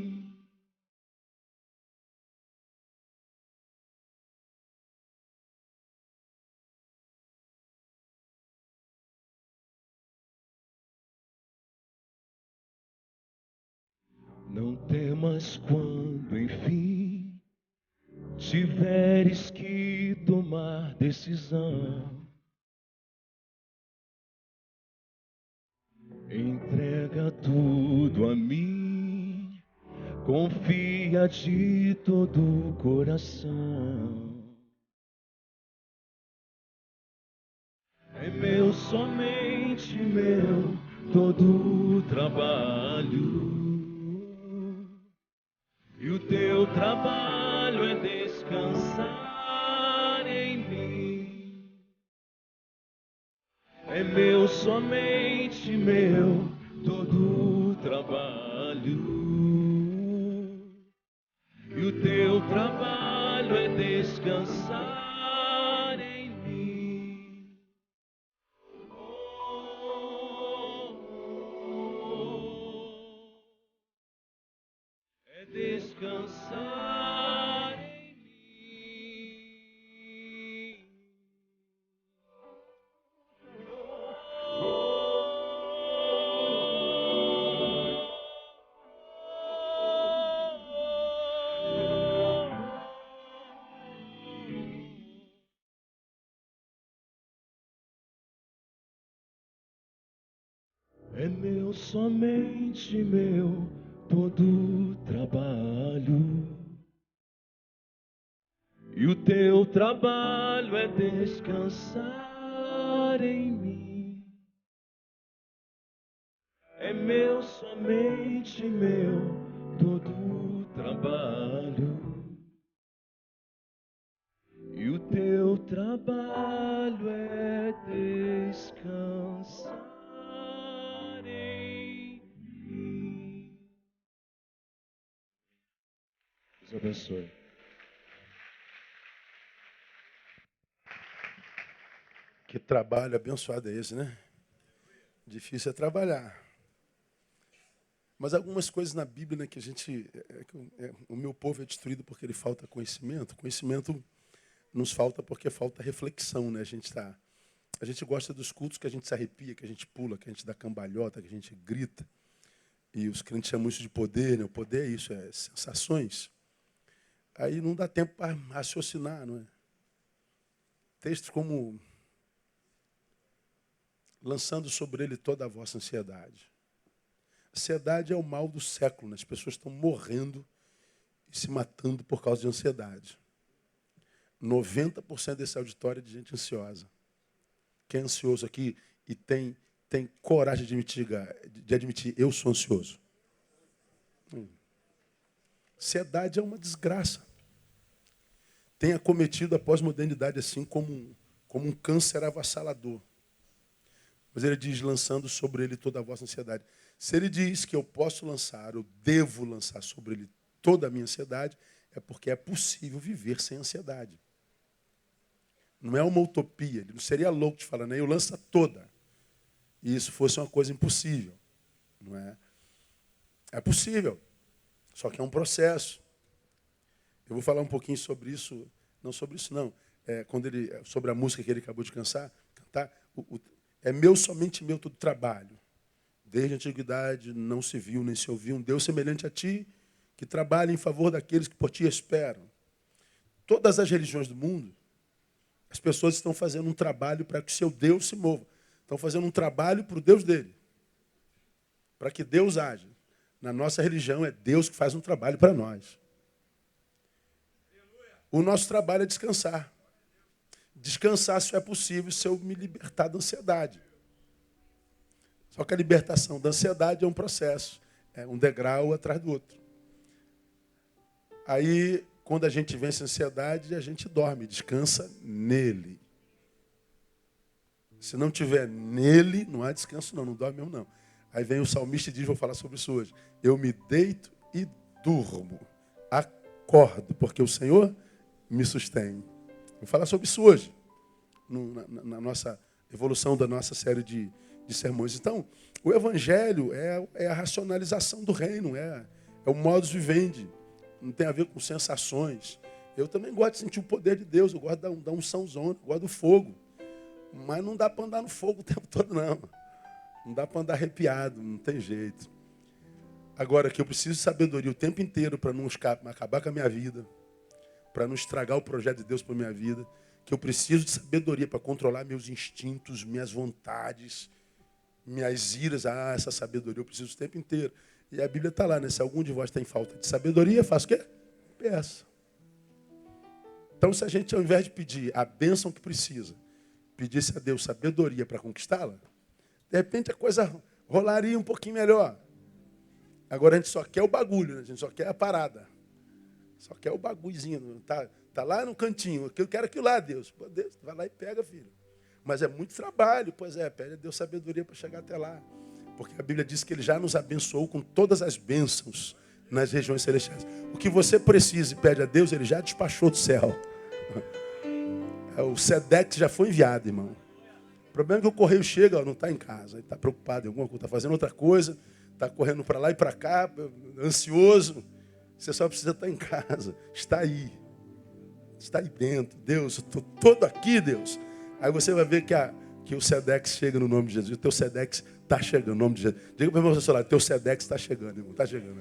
Não temas quando, enfim, tiveres que tomar decisão. Entrega tudo a mim, confia de todo o coração. É meu, somente meu, todo o trabalho. E o teu trabalho é descansar em mim. É meu, somente meu, todo o trabalho. E o teu trabalho é descansar em mim. É descansar em mim. É meu, somente meu, todo o trabalho. E o teu trabalho é descansar em mim. É meu, somente meu, todo o trabalho. E o teu trabalho é descansar em mim. Deus abençoe. Que trabalho abençoado é esse, né? Difícil é trabalhar. Mas algumas coisas na Bíblia, né, que a gente... o meu povo é destruído porque ele falta conhecimento. Conhecimento nos falta porque falta reflexão, né? A gente gosta dos cultos que a gente se arrepia, que a gente pula, que a gente dá cambalhota, que a gente grita. E os crentes chamam isso de poder, né? O poder é isso, é sensações. Aí não dá tempo para raciocinar, não é? Textos como... lançando sobre ele toda a vossa ansiedade. Ansiedade é o mal do século, né? As pessoas estão morrendo e se matando por causa de ansiedade. 90% desse auditório é de gente ansiosa. Quem é ansioso aqui e tem coragem de admitir, eu sou ansioso. Ansiedade é uma desgraça. Tem acometido a pós-modernidade assim como um câncer avassalador. Mas ele diz, lançando sobre ele toda a vossa ansiedade. Se ele diz que eu posso lançar, eu devo lançar sobre ele toda a minha ansiedade, é porque é possível viver sem ansiedade. Não é uma utopia. Ele não seria louco de falar, né? Eu lanço toda. E isso fosse uma coisa impossível. Não é? É possível. Só que é um processo. Eu vou falar um pouquinho sobre isso. Não sobre isso, não. Sobre a música que ele acabou de cantar. É meu, somente meu, todo trabalho. Desde a antiguidade não se viu nem se ouviu um Deus semelhante a ti, que trabalha em favor daqueles que por ti esperam. Todas as religiões do mundo, as pessoas estão fazendo um trabalho para que o seu Deus se mova. Estão fazendo um trabalho para o Deus dele. Para que Deus haja. Na nossa religião é Deus que faz um trabalho para nós. O nosso trabalho é descansar. Descansar só é possível se eu me libertar da ansiedade. Só que a libertação da ansiedade é um processo. É um degrau atrás do outro. Aí, quando a gente vence a ansiedade, a gente dorme, descansa nele. Se não tiver nele, não há descanso não dorme mesmo não. Aí vem o salmista e diz, vou falar sobre isso hoje. Eu me deito e durmo, acordo, porque o Senhor me sustém. Vou falar sobre isso hoje, na nossa evolução da nossa série de sermões. Então, o Evangelho é a racionalização do reino, é o modus vivendi. Não tem a ver com sensações. Eu também gosto de sentir o poder de Deus, eu gosto da unçãozona, eu gosto do fogo. Mas não dá para andar no fogo o tempo todo, não. Não dá para andar arrepiado, não tem jeito. Agora, que eu preciso de sabedoria o tempo inteiro para não acabar com a minha vida, para não estragar o projeto de Deus para a minha vida, que eu preciso de sabedoria para controlar meus instintos, minhas vontades, minhas iras. Essa sabedoria eu preciso o tempo inteiro. E a Bíblia está lá, né? Se algum de vós tem falta de sabedoria, faça o quê? Peça. Então, se a gente, ao invés de pedir a bênção que precisa, pedisse a Deus sabedoria para conquistá-la, de repente a coisa rolaria um pouquinho melhor. Agora a gente só quer o bagulho, né? A gente só quer a parada. Só quer o bagulhozinho. Tá lá no cantinho. Eu quero aquilo lá, Deus. Pô, Deus, vai lá e pega, filho. Mas é muito trabalho. Pois é, pede a Deus sabedoria para chegar até lá. Porque a Bíblia diz que Ele já nos abençoou com todas as bênçãos nas regiões celestiais. O que você precisa e pede a Deus, Ele já despachou do céu. O Sedex já foi enviado, irmão. O problema é que o correio chega, não está em casa. Ele está preocupado em alguma coisa, está fazendo outra coisa, está correndo para lá e para cá, ansioso. Você só precisa estar em casa. Está aí. Está aí dentro. Deus, eu estou todo aqui, Deus. Aí você vai ver que o Sedex chega no nome de Jesus. O teu Sedex está chegando no nome de Jesus. Diga para o meu celular, teu Sedex está chegando, irmão. Está chegando.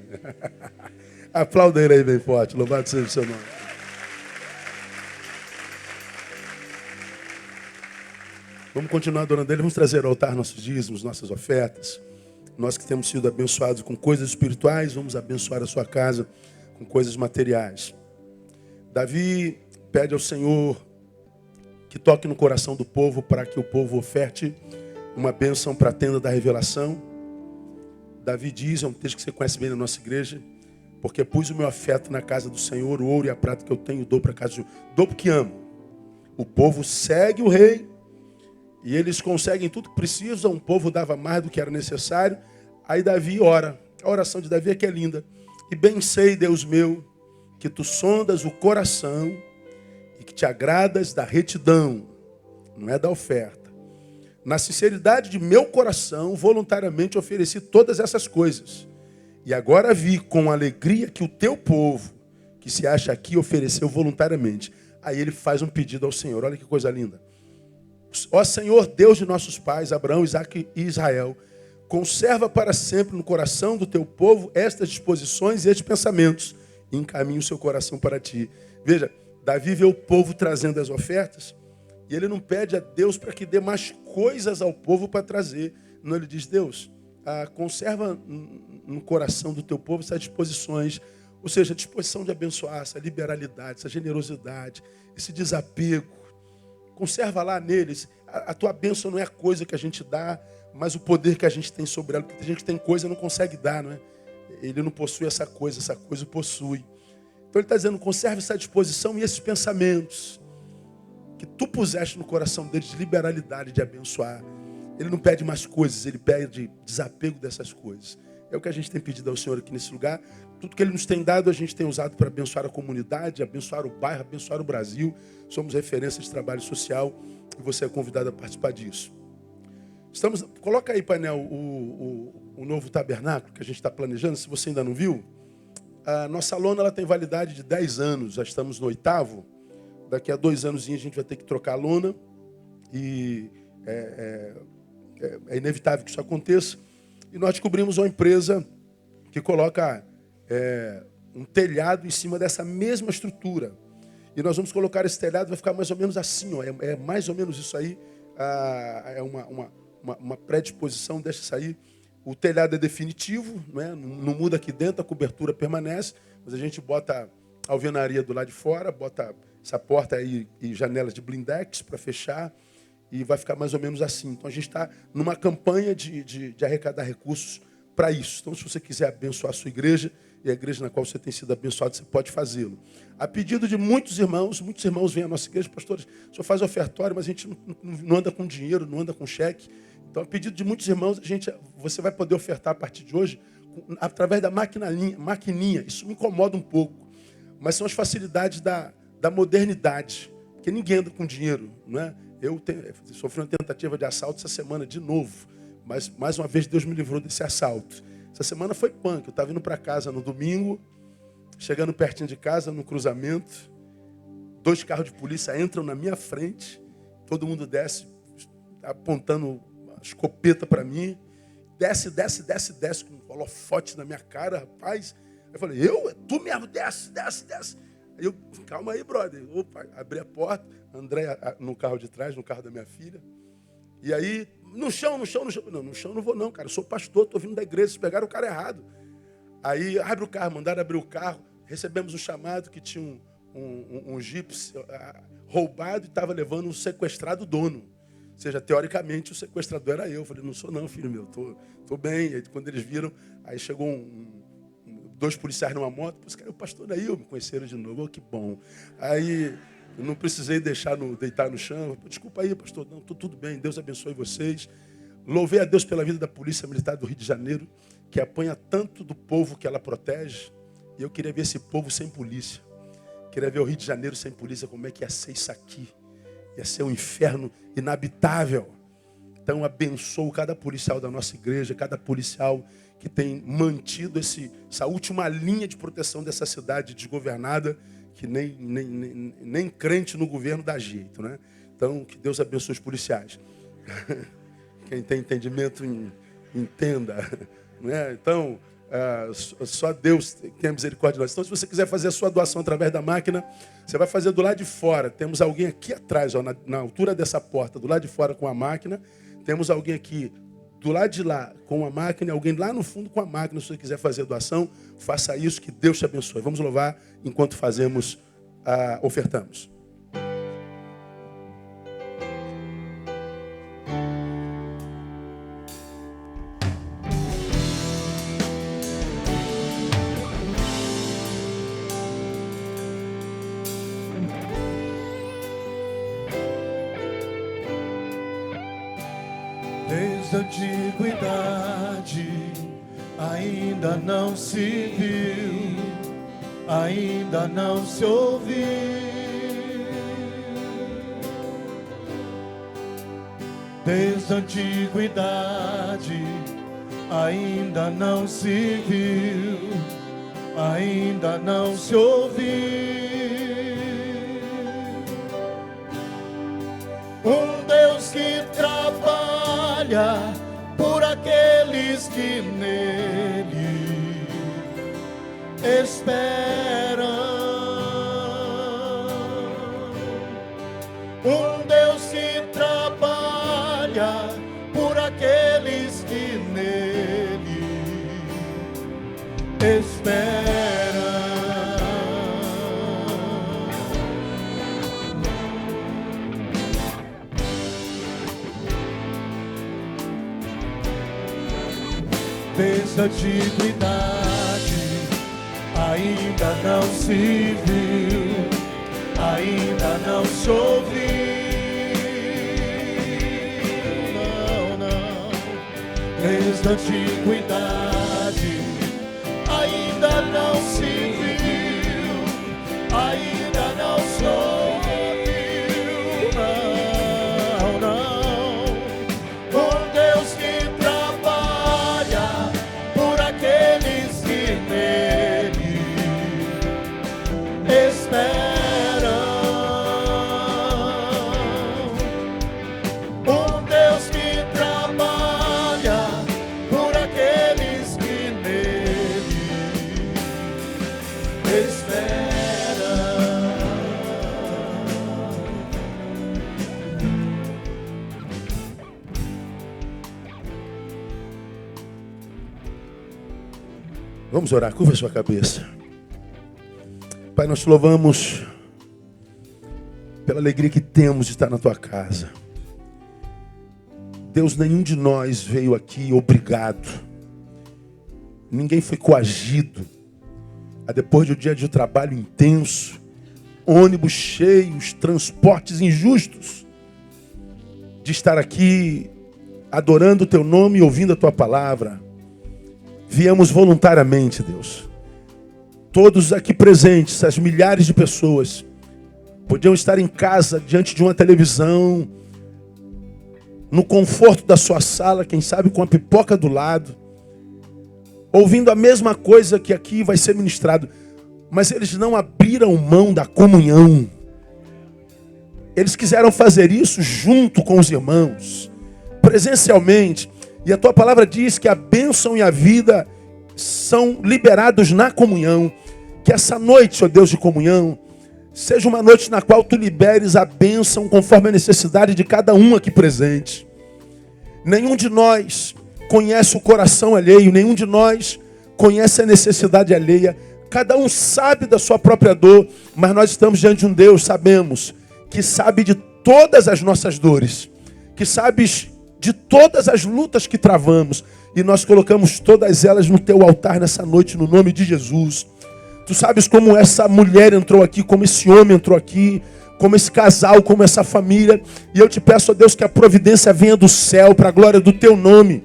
Aplauda ele aí bem forte. Louvado seja o seu nome. Vamos continuar adorando Ele. Vamos trazer ao altar nossos dízimos, nossas ofertas. Nós que temos sido abençoados com coisas espirituais, vamos abençoar a sua casa com coisas materiais. Davi pede ao Senhor que toque no coração do povo para que o povo oferte uma bênção para a tenda da revelação. Davi diz, é um texto que você conhece bem na nossa igreja, porque pus o meu afeto na casa do Senhor, o ouro e a prata que eu tenho, dou para a casa do Senhor. Dou porque amo. O povo segue o rei e eles conseguem tudo que precisam. O povo dava mais do que era necessário. Aí Davi ora. A oração de Davi é que é linda. E bem sei, Deus meu, que tu sondas o coração e que te agradas da retidão, não é da oferta. Na sinceridade de meu coração, voluntariamente ofereci todas essas coisas. E agora vi com alegria que o teu povo, que se acha aqui, ofereceu voluntariamente. Aí ele faz um pedido ao Senhor. Olha que coisa linda. Ó Senhor, Deus de nossos pais, Abraão, Isaque e Israel, conserva para sempre no coração do teu povo estas disposições e estes pensamentos. E encaminha o seu coração para ti. Veja, Davi vê o povo trazendo as ofertas e ele não pede a Deus para que dê mais coisas ao povo para trazer. Não, ele diz, Deus, conserva no coração do teu povo essas disposições. Ou seja, a disposição de abençoar, essa liberalidade, essa generosidade, esse desapego. Conserva lá neles. A tua bênção não é a coisa que a gente dá, mas o poder que a gente tem sobre ela. Porque tem gente que tem coisa e não consegue dar, não é? Ele não possui essa coisa o possui. Então ele está dizendo, conserve essa disposição e esses pensamentos que tu puseste no coração deles de liberalidade, de abençoar. Ele não pede mais coisas, ele pede desapego dessas coisas. É o que a gente tem pedido ao Senhor aqui nesse lugar. Tudo que Ele nos tem dado, a gente tem usado para abençoar a comunidade, abençoar o bairro, abençoar o Brasil. Somos referência de trabalho social e você é convidado a participar disso. Coloca aí, painel, o novo tabernáculo que a gente está planejando, se você ainda não viu. A nossa lona ela tem validade de 10 anos, já estamos no 8º. Daqui a 2 anos a gente vai ter que trocar a lona e é inevitável que isso aconteça. E nós descobrimos uma empresa que coloca um telhado em cima dessa mesma estrutura. E nós vamos colocar esse telhado, vai ficar mais ou menos assim, ó, é mais ou menos isso aí, é uma predisposição, deixa sair. O telhado é definitivo, não muda aqui dentro, a cobertura permanece, mas a gente bota a alvenaria do lado de fora, bota essa porta aí e janelas de blindex para fechar, e vai ficar mais ou menos assim. Então a gente está numa campanha de arrecadar recursos para isso. Então se você quiser abençoar a sua igreja, e a igreja na qual você tem sido abençoado, você pode fazê-lo. A pedido de muitos irmãos vêm à nossa igreja, pastores, o senhor faz ofertório, mas a gente não anda com dinheiro, não anda com cheque. Então, a pedido de muitos irmãos, você vai poder ofertar a partir de hoje através da maquininha. Isso me incomoda um pouco, mas são as facilidades da modernidade, porque ninguém anda com dinheiro, não é? Eu sofri uma tentativa de assalto essa semana de novo, mas mais uma vez Deus me livrou desse assalto. Essa semana foi punk, eu estava indo para casa no domingo, chegando pertinho de casa, no cruzamento, 2 carros de polícia entram na minha frente, todo mundo desce, apontando a escopeta para mim, desce, com um holofote na minha cara, rapaz. Eu falei, tu mesmo, desce. Aí eu, calma aí, brother. Opa, abri a porta, André no carro de trás, no carro da minha filha, e aí, no chão. Não, no chão não vou não, cara. Eu sou pastor, estou vindo da igreja, vocês pegaram o cara errado. Aí abre o carro, mandaram abrir o carro. Recebemos um chamado que tinha um Jeep roubado e estava levando um sequestrado dono. seja, teoricamente o sequestrador era eu. Eu falei, não sou não, filho meu, tô bem. Aí quando eles viram, aí chegou dois policiais numa moto, o pastor aí, me conheceram de novo, que bom. Aí eu não precisei deitar no chão, desculpa aí, pastor, não, tudo bem, Deus abençoe vocês. Louvei a Deus pela vida da Polícia Militar do Rio de Janeiro, que apanha tanto do povo que ela protege, e eu queria ver esse povo sem polícia. Queria ver o Rio de Janeiro sem polícia, como é que ia ser isso aqui. Ia ser um inferno inabitável. Então abençoo cada policial da nossa igreja, cada policial que tem mantido essa última linha de proteção dessa cidade desgovernada, que nem crente no governo dá jeito, né? Então, que Deus abençoe os policiais. Quem tem entendimento, entenda. Né? Então, só Deus tem a misericórdia de nós. Então, se você quiser fazer a sua doação através da máquina, você vai fazer do lado de fora. Temos alguém aqui atrás, ó, na altura dessa porta, do lado de fora com a máquina. Temos alguém aqui do lado de lá com a máquina, alguém lá no fundo com a máquina. Se você quiser fazer a doação, faça isso, que Deus te abençoe. Vamos louvar enquanto ofertamos. Desde a antiguidade ainda não se viu, ainda não se ouviu. Desde a antiguidade ainda não se viu, ainda não se ouviu. Um Deus que trabalha por aqueles que nele esperam. Um Deus que trabalha por aqueles que nele esperam. Desde a antiguidade ainda não se viu, ainda não se ouviu. Não. Desde a antiguidade ainda não se viu, ainda não se ouviu. Um Deus que trabalha por aqueles que nele esperam. Um Deus que trabalha por aqueles que nele esperam. Vamos orar, curva a sua cabeça. Pai, nós te louvamos pela alegria que temos de estar na tua casa. Deus, nenhum de nós veio aqui obrigado. Ninguém foi coagido. Depois de um dia de trabalho intenso, ônibus cheios, transportes injustos, de estar aqui adorando o teu nome e ouvindo a tua palavra. Viemos voluntariamente, Deus. Todos aqui presentes, essas milhares de pessoas, podiam estar em casa, diante de uma televisão, no conforto da sua sala, quem sabe com a pipoca do lado, ouvindo a mesma coisa que aqui vai ser ministrado. Mas eles não abriram mão da comunhão. Eles quiseram fazer isso junto com os irmãos, presencialmente. E a tua palavra diz que a bênção e a vida são liberados na comunhão. Que essa noite, ó Deus de comunhão, seja uma noite na qual tu liberes a bênção conforme a necessidade de cada um aqui presente. Nenhum de nós conhece o coração alheio, nenhum de nós conhece a necessidade alheia. Cada um sabe da sua própria dor, mas nós estamos diante de um Deus, sabemos, que sabe de todas as nossas dores, que sabes de todas as lutas que travamos. E nós colocamos todas elas no teu altar nessa noite, no nome de Jesus. Tu sabes como essa mulher entrou aqui, como esse homem entrou aqui, como esse casal, como essa família. E eu te peço, ó Deus, que a providência venha do céu, para a glória do teu nome.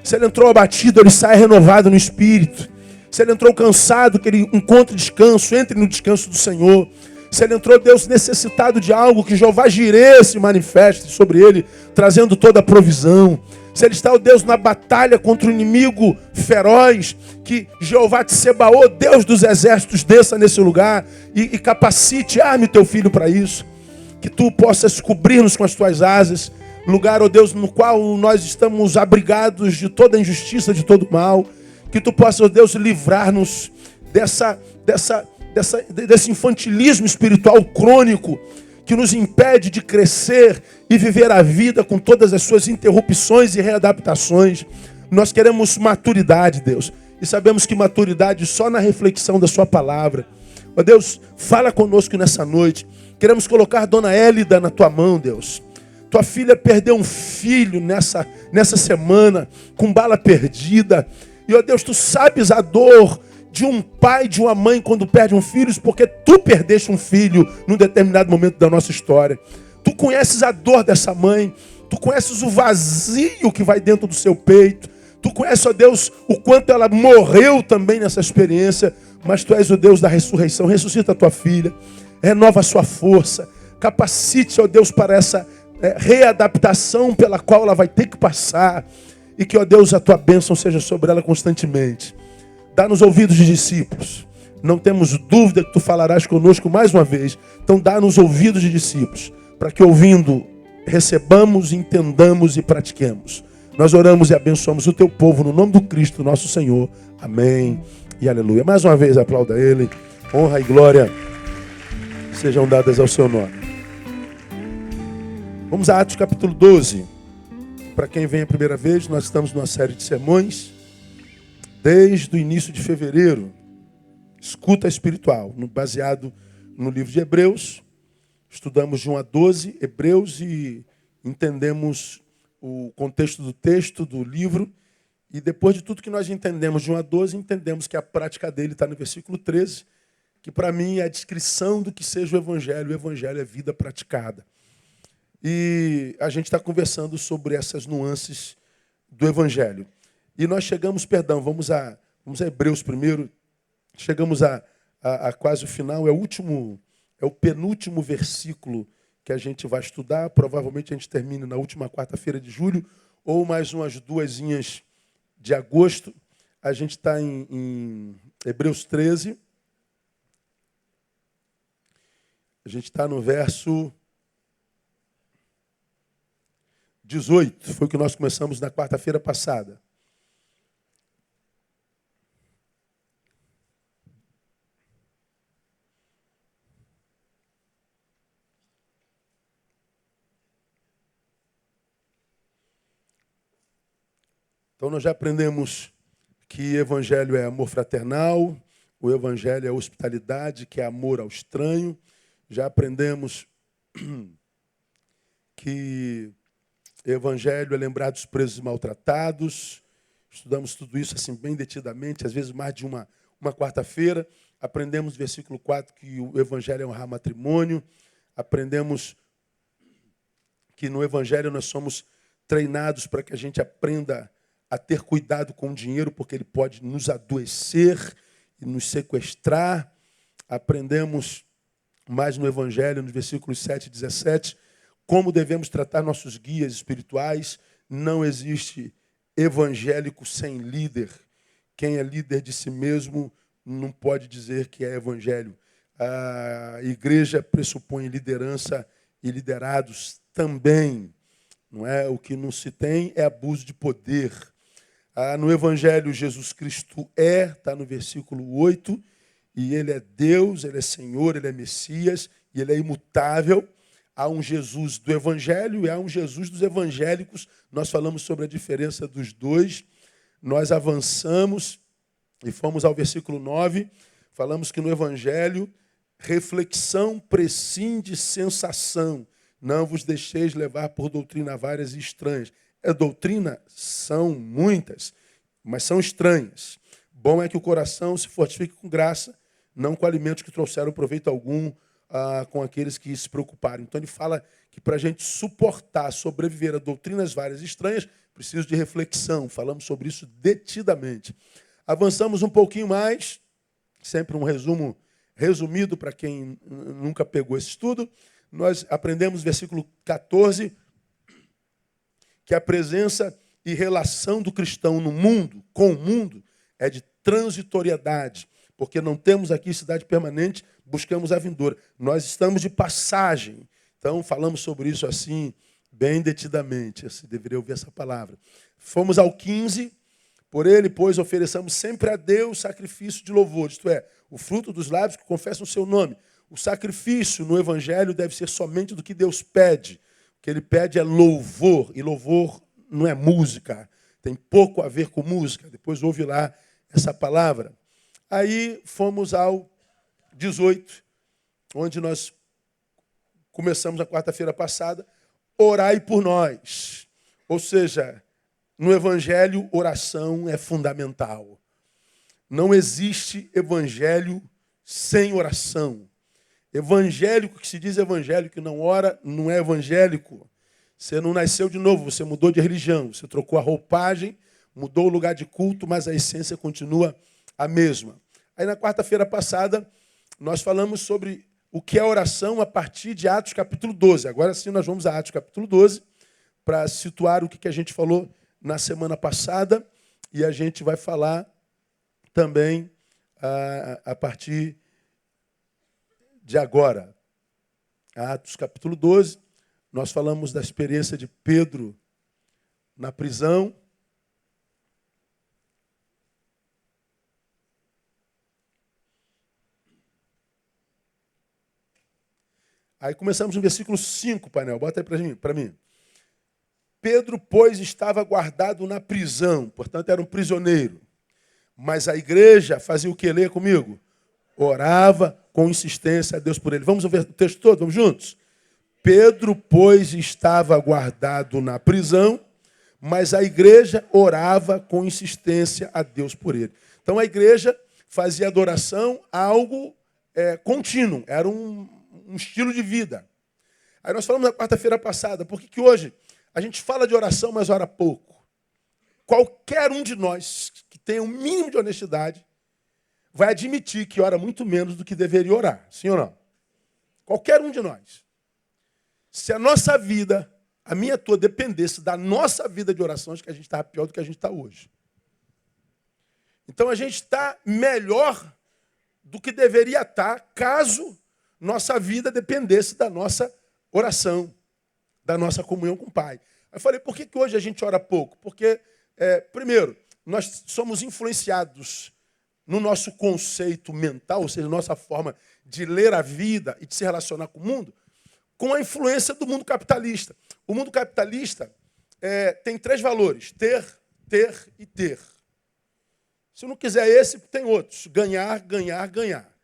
Se ele entrou abatido, ele saia renovado no espírito. Se ele entrou cansado, que ele encontre descanso, entre no descanso do Senhor. Se ele entrou, Deus, necessitado de algo, que Jeová Jirê se manifeste sobre ele, trazendo toda a provisão. Se ele está, ó Deus, na batalha contra o inimigo feroz, que Jeová Tsebaô, Deus dos exércitos, desça nesse lugar e capacite, arme teu filho para isso. Que tu possas cobrir-nos com as tuas asas, lugar, ó Deus, no qual nós estamos abrigados de toda injustiça, de todo mal. Que tu possas, ó Deus, livrar-nos desse infantilismo espiritual crônico que nos impede de crescer e viver a vida com todas as suas interrupções e readaptações. Nós queremos maturidade, Deus, e sabemos que maturidade só na reflexão da sua palavra. Ó Deus, fala conosco nessa noite. Queremos colocar Dona Hélida na tua mão, Deus. Tua filha perdeu um filho nessa semana, com bala perdida. E, ó Deus, tu sabes a dor de um pai, de uma mãe, quando perde um filho, porque tu perdeste um filho num determinado momento da nossa história. Tu conheces a dor dessa mãe, tu conheces o vazio que vai dentro do seu peito, tu conheces, ó Deus, o quanto ela morreu também nessa experiência, mas tu és o Deus da ressurreição. Ressuscita a tua filha, renova a sua força, capacite, ó Deus, para essa readaptação pela qual ela vai ter que passar, e que, ó Deus, a tua bênção seja sobre ela constantemente. Dá-nos ouvidos de discípulos. Não temos dúvida que tu falarás conosco mais uma vez. Então dá-nos ouvidos de discípulos, para que ouvindo, recebamos, entendamos e pratiquemos. Nós oramos e abençoamos o teu povo no nome do Cristo, nosso Senhor. Amém e aleluia. Mais uma vez aplauda ele. Honra e glória sejam dadas ao seu nome. Vamos a Atos capítulo 12. Para quem vem a primeira vez, nós estamos numa série de sermões desde o início de fevereiro. Escuta espiritual, baseado no livro de Hebreus. Estudamos de 1 a 12 Hebreus e entendemos o contexto do texto, do livro. E depois de tudo que nós entendemos de 1 a 12, entendemos que a prática dele está no versículo 13, que para mim é a descrição do que seja o Evangelho. O Evangelho é vida praticada. E a gente está conversando sobre essas nuances do Evangelho. E nós chegamos, vamos a Hebreus primeiro, chegamos a quase o final, é o penúltimo versículo que a gente vai estudar. Provavelmente a gente termina na última quarta-feira de julho, ou mais umas duasinhas de agosto. A gente está em Hebreus 13. A gente está no verso 18, foi o que nós começamos na quarta-feira passada. Então nós já aprendemos que Evangelho é amor fraternal, o Evangelho é hospitalidade, que é amor ao estranho. Já aprendemos que Evangelho é lembrar dos presos e maltratados. Estudamos tudo isso assim bem detidamente, às vezes mais de uma quarta-feira. Aprendemos no versículo 4 que o Evangelho é honrar matrimônio. Aprendemos que no Evangelho nós somos treinados para que a gente aprenda a ter cuidado com o dinheiro, porque ele pode nos adoecer e nos sequestrar. Aprendemos mais no Evangelho, nos versículos 7 e 17, como devemos tratar nossos guias espirituais. Não existe evangélico sem líder. Quem é líder de si mesmo não pode dizer que é evangelho. A igreja pressupõe liderança e liderados também. Não é? O que não se tem é abuso de poder. No Evangelho, Jesus Cristo está no versículo 8, e ele é Deus, ele é Senhor, ele é Messias, e ele é imutável. Há um Jesus do Evangelho e há um Jesus dos evangélicos. Nós falamos sobre a diferença dos dois. Nós avançamos e fomos ao versículo 9. Falamos que no Evangelho, reflexão prescinde sensação. Não vos deixeis levar por doutrina várias e estranhas. Doutrina são muitas, mas são estranhas. Bom é que o coração se fortifique com graça, não com alimentos que trouxeram proveito algum com aqueles que se preocuparam. Então ele fala que para a gente suportar, sobreviver a doutrinas várias e estranhas, precisa de reflexão. Falamos sobre isso detidamente. Avançamos um pouquinho mais, sempre um resumo resumido para quem nunca pegou esse estudo. Nós aprendemos versículo 14, que a presença e relação do cristão no mundo, com o mundo, é de transitoriedade, porque não temos aqui cidade permanente, buscamos a vindoura. Nós estamos de passagem. Então, falamos sobre isso assim, bem detidamente. Você deveria ouvir essa palavra. Fomos ao 15, por ele, pois, ofereçamos sempre a Deus sacrifício de louvor, isto é, o fruto dos lábios que confessam o seu nome. O sacrifício no Evangelho deve ser somente do que Deus pede. O que ele pede é louvor, e louvor não é música, tem pouco a ver com música. Depois ouve lá essa palavra. Aí fomos ao 18, onde nós começamos a quarta-feira passada, orai por nós. Ou seja, no Evangelho, oração é fundamental. Não existe evangelho sem oração. Evangélico que se diz evangélico que não ora, não é evangélico. Você não nasceu de novo, você mudou de religião, você trocou a roupagem, mudou o lugar de culto, mas a essência continua a mesma. Aí na quarta-feira passada, nós falamos sobre o que é oração a partir de Atos capítulo 12. Agora sim nós vamos a Atos capítulo 12 para situar o que a gente falou na semana passada e a gente vai falar também a partir de agora. Atos capítulo 12, nós falamos da experiência de Pedro na prisão. Aí começamos no versículo 5, painel. Bota aí para mim. Pedro, pois, estava guardado na prisão, portanto era um prisioneiro. Mas a igreja fazia o que? Leia comigo. Orava com insistência a Deus por ele. Vamos ver o texto todo? Vamos juntos? Pedro, pois, estava guardado na prisão, mas a igreja orava com insistência a Deus por ele. Então a igreja fazia adoração algo contínuo, era um estilo de vida. Aí nós falamos na quarta-feira passada, por que hoje a gente fala de oração, mas ora pouco? Qualquer um de nós que tenha um mínimo de honestidade vai admitir que ora muito menos do que deveria orar. Sim ou não? Qualquer um de nós. Se a nossa vida, a minha e a tua, dependesse da nossa vida de oração, acho que a gente estava pior do que a gente está hoje. Então a gente está melhor do que deveria estar caso nossa vida dependesse da nossa oração, da nossa comunhão com o Pai. Eu falei, por que hoje a gente ora pouco? Porque, primeiro, nós somos influenciados no nosso conceito mental, ou seja, nossa forma de ler a vida e de se relacionar com o mundo, com a influência do mundo capitalista. O mundo capitalista tem 3 valores: ter, ter e ter. Se não quiser esse, tem outros: ganhar, ganhar, ganhar.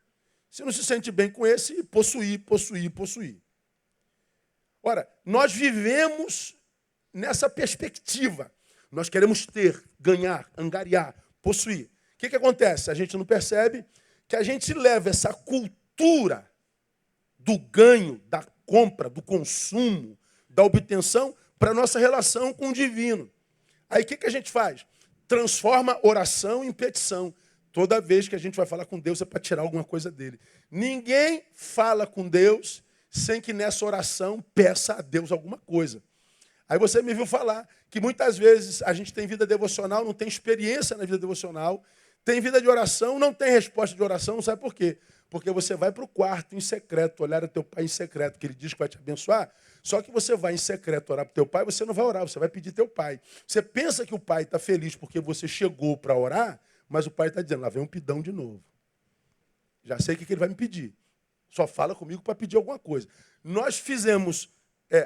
Se não se sente bem com esse, possuir, possuir, possuir. Ora, nós vivemos nessa perspectiva. Nós queremos ter, ganhar, angariar, possuir. O que acontece? A gente não percebe que a gente leva essa cultura do ganho, da compra, do consumo, da obtenção para a nossa relação com o divino. Aí o que a gente faz? Transforma oração em petição. Toda vez que a gente vai falar com Deus é para tirar alguma coisa dele. Ninguém fala com Deus sem que nessa oração peça a Deus alguma coisa. Aí você me viu falar que muitas vezes a gente tem vida devocional, não tem experiência na vida devocional, tem vida de oração, não tem resposta de oração, não sabe por quê? Porque você vai para o quarto em secreto, olhar a teu pai em secreto, que ele diz que vai te abençoar, só que você vai em secreto orar para o teu pai, você não vai orar, você vai pedir teu pai. Você pensa que o pai está feliz porque você chegou para orar, mas o pai está dizendo, lá vem um pidão de novo. Já sei o que ele vai me pedir. Só fala comigo para pedir alguma coisa. Nós fizemos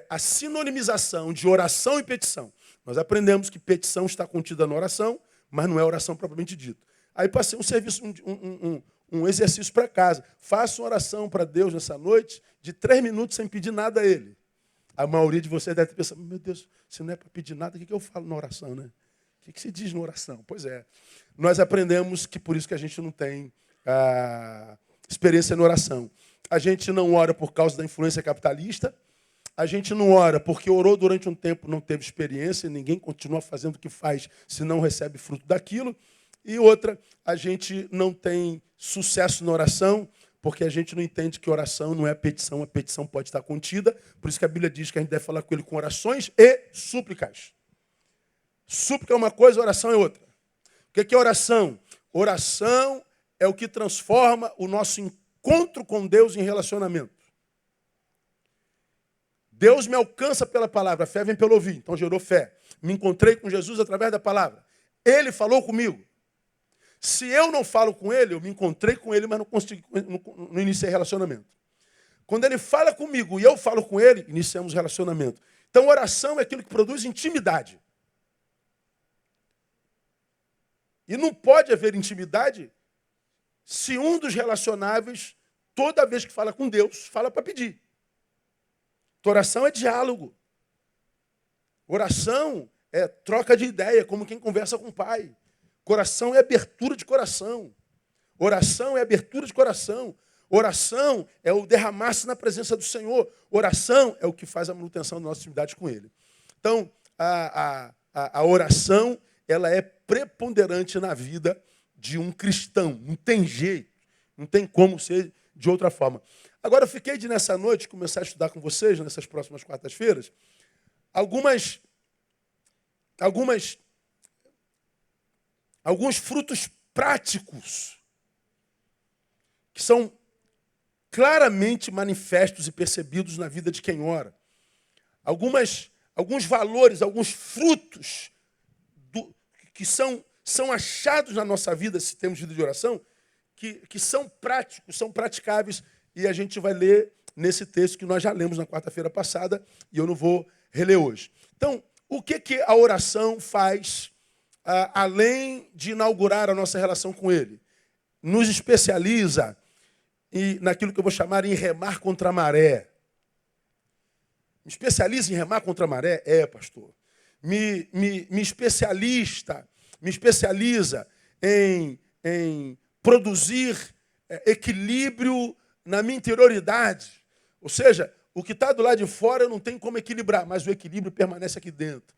a sinonimização de oração e petição. Nós aprendemos que petição está contida na oração, mas não é oração propriamente dita. Aí passei um serviço, um exercício para casa. Faça uma oração para Deus nessa noite de 3 minutos sem pedir nada a Ele. A maioria de vocês deve ter pensado, meu Deus, se não é para pedir nada, o que eu falo na oração, né? O que se diz na oração? Pois é. Nós aprendemos que por isso que a gente não tem experiência na oração. A gente não ora por causa da influência capitalista. A gente não ora porque orou durante um tempo, não teve experiência, ninguém continua fazendo o que faz se não recebe fruto daquilo. E outra, a gente não tem sucesso na oração porque a gente não entende que oração não é petição, a petição pode estar contida. Por isso que a Bíblia diz que a gente deve falar com ele com orações e súplicas. Súplica é uma coisa, oração é outra. O que é oração? Oração é o que transforma o nosso encontro com Deus em relacionamento. Deus me alcança pela palavra, a fé vem pelo ouvir, então gerou fé. Me encontrei com Jesus através da palavra. Ele falou comigo. Se eu não falo com ele, eu me encontrei com ele, mas não iniciei relacionamento. Quando ele fala comigo e eu falo com ele, iniciamos relacionamento. Então, oração é aquilo que produz intimidade. E não pode haver intimidade se um dos relacionáveis, toda vez que fala com Deus, fala para pedir. Oração é diálogo. Oração é troca de ideia, como quem conversa com o pai. Oração é abertura de coração. Oração é abertura de coração. Oração é o derramar-se na presença do Senhor. Oração é o que faz a manutenção da nossa intimidade com Ele. Então, a oração, ela é preponderante na vida de um cristão. Não tem jeito. Não tem como ser de outra forma. Agora, eu fiquei de, nessa noite, começar a estudar com vocês, nessas próximas quartas-feiras, alguns frutos práticos que são claramente manifestos e percebidos na vida de quem ora. Alguns valores, alguns frutos que são achados na nossa vida, se temos vida de oração, que são práticos, são praticáveis, e a gente vai ler nesse texto que nós já lemos na quarta-feira passada, e eu não vou reler hoje. Então, o que a oração faz, além de inaugurar a nossa relação com Ele? Nos especializa naquilo que eu vou chamar em remar contra a maré. Me especializa em remar contra a maré? Pastor. Me especializa em produzir equilíbrio na minha interioridade. Ou seja, o que está do lado de fora eu não tenho como equilibrar, mas o equilíbrio permanece aqui dentro.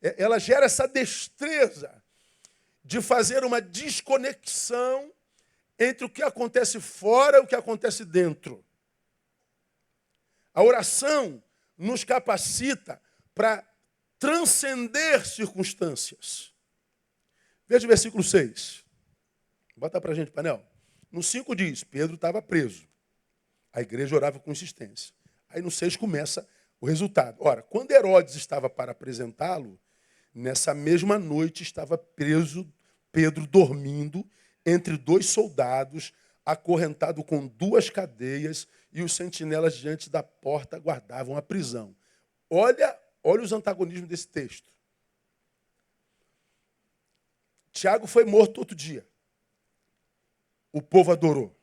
Ela gera essa destreza de fazer uma desconexão entre o que acontece fora e o que acontece dentro. A oração nos capacita para transcender circunstâncias. Veja o versículo 6. Bota para a gente, painel. No 5 diz, Pedro estava preso. A igreja orava com insistência. Aí no 6 começa o resultado. Ora, quando Herodes estava para apresentá-lo, nessa mesma noite estava preso Pedro dormindo entre 2 soldados, acorrentado com 2 cadeias, e os sentinelas diante da porta guardavam a prisão. Olha os antagonismos desse texto. Tiago foi morto outro dia. O povo adorou.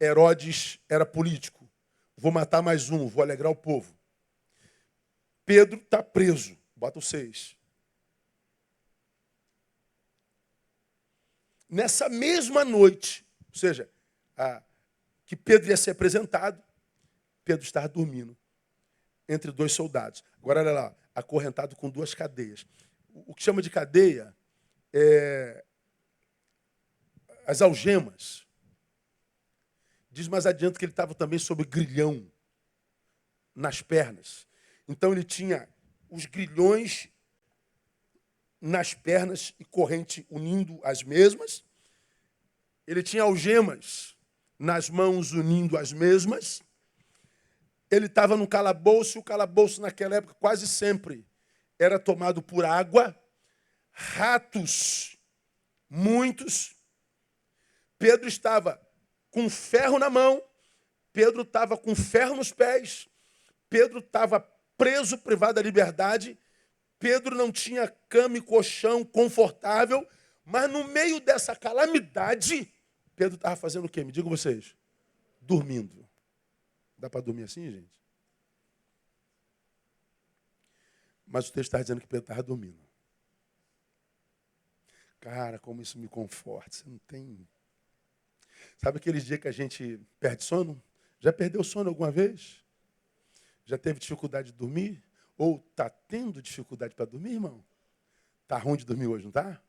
Herodes era político. Vou matar mais um, vou alegrar o povo. Pedro está preso. Bota o 6. Nessa mesma noite, ou seja, que Pedro ia ser apresentado, Pedro estava dormindo entre 2 soldados. Agora, olha lá, acorrentado com 2 cadeias. O que chama de cadeia é as algemas. Diz mais adiante que ele estava também sob grilhão nas pernas. Então ele tinha os grilhões nas pernas e corrente unindo as mesmas. Ele tinha algemas nas mãos unindo as mesmas. Ele estava no calabouço, e o calabouço naquela época quase sempre era tomado por água, ratos, muitos. Pedro estava com ferro na mão, Pedro estava com ferro nos pés, Pedro estava preso, privado da liberdade, Pedro não tinha cama e colchão confortável, mas no meio dessa calamidade, Pedro estava fazendo o quê? Me digam vocês. Dormindo. Dá para dormir assim, gente? Mas o texto está dizendo que Pedro estava dormindo. Cara, como isso me conforta. Você não tem... Sabe aqueles dias que a gente perde sono? Já perdeu sono alguma vez? Já teve dificuldade de dormir? Ou está tendo dificuldade para dormir, irmão? Está ruim de dormir hoje, não está?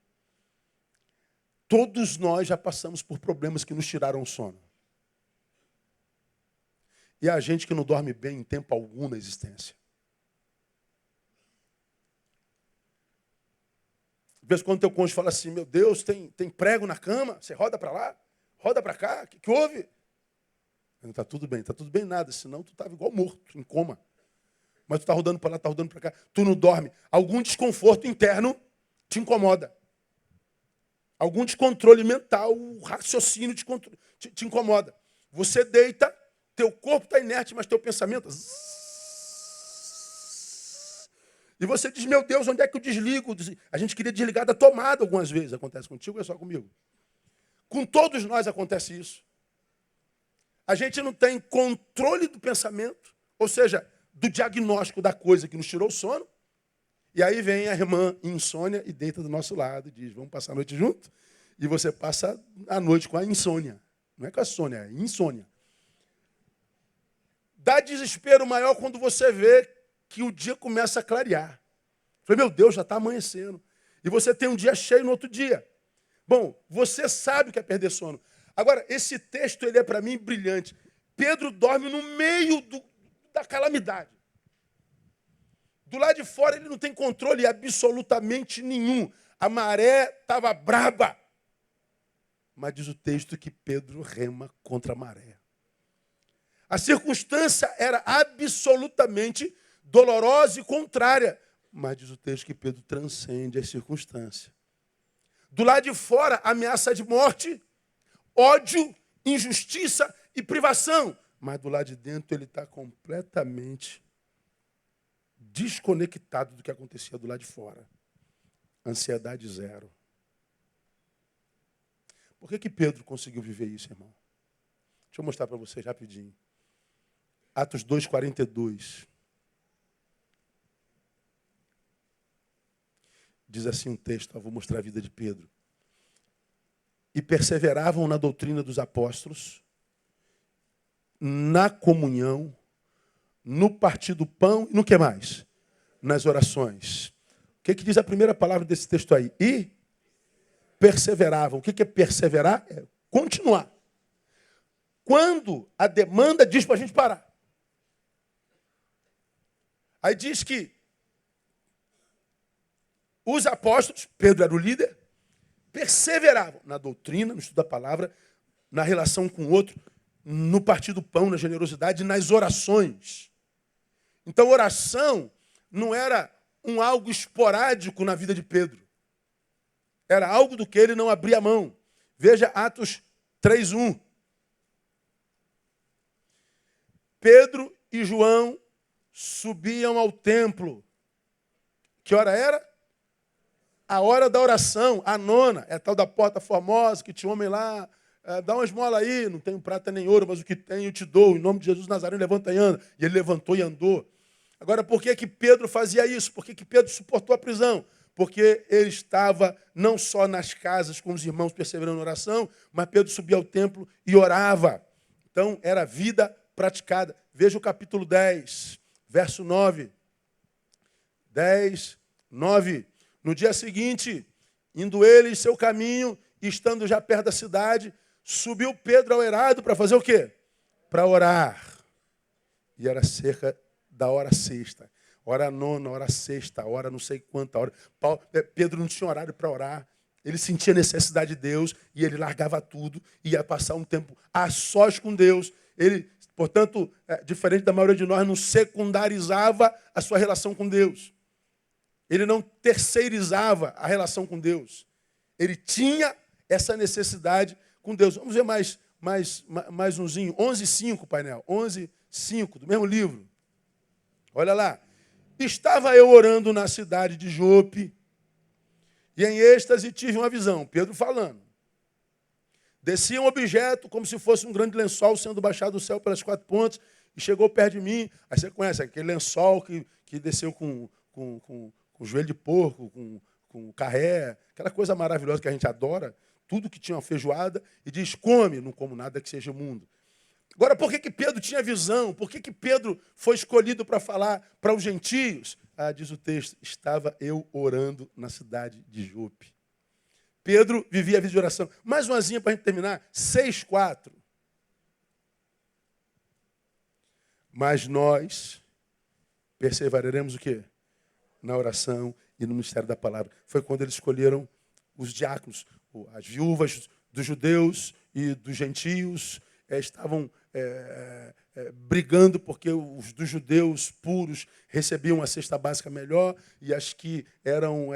Todos nós já passamos por problemas que nos tiraram o sono. E há gente que não dorme bem em tempo algum na existência. De vez em quando teu cônjuge fala assim, meu Deus, tem prego na cama, você roda para lá, roda para cá, o que houve? Não está tudo bem nada, senão tu estava igual morto, em coma. Mas tu está rodando para lá, está rodando para cá, tu não dorme. Algum desconforto interno te incomoda. Algum descontrole mental, o raciocínio te incomoda. Você deita, teu corpo está inerte, mas teu pensamento... E você diz, meu Deus, onde é que eu desligo? A gente queria desligar da tomada algumas vezes. Acontece contigo ou é só comigo? Com todos nós acontece isso. A gente não tem controle do pensamento, ou seja, do diagnóstico da coisa que nos tirou o sono. E aí vem a irmã insônia e deita do nosso lado e diz, vamos passar a noite junto? E você passa a noite com a insônia. Não é com a sônia, é insônia. Dá desespero maior quando você vê que o dia começa a clarear. Falei, meu Deus, já está amanhecendo. E você tem um dia cheio no outro dia. Bom, você sabe o que é perder sono. Agora, esse texto ele é para mim brilhante. Pedro dorme no meio da calamidade. Do lado de fora ele não tem controle absolutamente nenhum. A maré estava braba. Mas diz o texto que Pedro rema contra a maré. A circunstância era absolutamente dolorosa e contrária. Mas diz o texto que Pedro transcende as circunstâncias. Do lado de fora, ameaça de morte, ódio, injustiça e privação. Mas do lado de dentro ele está completamente desconectado do que acontecia do lado de fora. Ansiedade zero. Por que Pedro conseguiu viver isso, irmão? Deixa eu mostrar para vocês rapidinho. Atos 2:42. Diz assim um texto, vou mostrar a vida de Pedro. E perseveravam na doutrina dos apóstolos, na comunhão, no partir do pão e no que mais? Nas orações. O que diz a primeira palavra desse texto aí? E perseveravam. O que é perseverar? É continuar. Quando a demanda diz para a gente parar. Aí diz que os apóstolos, Pedro era o líder, perseveravam na doutrina, no estudo da palavra, na relação com o outro, no partir do pão, na generosidade, nas orações. Então, oração não era algo esporádico na vida de Pedro. Era algo do que ele não abria mão. Veja Atos 3:1. Pedro e João subiam ao templo. Que hora era? A hora da oração, a nona, é a tal da porta formosa, que tinha um homem lá, dá uma esmola aí, não tenho prata nem ouro, mas o que tenho eu te dou, em nome de Jesus Nazareno, levanta e anda. E ele levantou e andou. Agora, por que Pedro fazia isso? Por que Pedro suportou a prisão? Porque ele estava não só nas casas com os irmãos perseverando na oração, mas Pedro subia ao templo e orava. Então, era vida praticada. Veja o capítulo 10, verso 9. 10, 9. No dia seguinte, indo ele seu caminho, e estando já perto da cidade, subiu Pedro ao eirado para fazer o quê? Para orar. E era cerca da hora sexta. Hora nona, hora sexta, hora não sei quanta hora. Pedro não tinha horário para orar. Ele sentia necessidade de Deus e ele largava tudo e ia passar um tempo a sós com Deus. Ele, portanto, diferente da maioria de nós, não secundarizava a sua relação com Deus. Ele não terceirizava a relação com Deus. Ele tinha essa necessidade com Deus. Vamos ver mais umzinho. 11:5, painel. 11:5, do mesmo livro. Olha lá. Estava eu orando na cidade de Jope, e em êxtase tive uma visão. Pedro falando. Descia um objeto como se fosse um grande lençol sendo baixado do céu pelas 4 pontas, e chegou perto de mim. Aí você conhece aquele lençol que desceu com com joelho de porco, com carré, aquela coisa maravilhosa que a gente adora, tudo que tinha uma feijoada, e diz, come, não como nada que seja imundo. Agora, por que Pedro tinha visão? Por que Pedro foi escolhido para falar para os gentios? Diz o texto, estava eu orando na cidade de Jope. Pedro vivia a vida de oração. Mais umazinha para a gente terminar, 6:4. Mas nós perseveraremos o quê? Na oração e no ministério da palavra. Foi quando eles escolheram os diáconos, as viúvas dos judeus e dos gentios estavam brigando porque os dos judeus puros recebiam uma cesta básica melhor e as que eram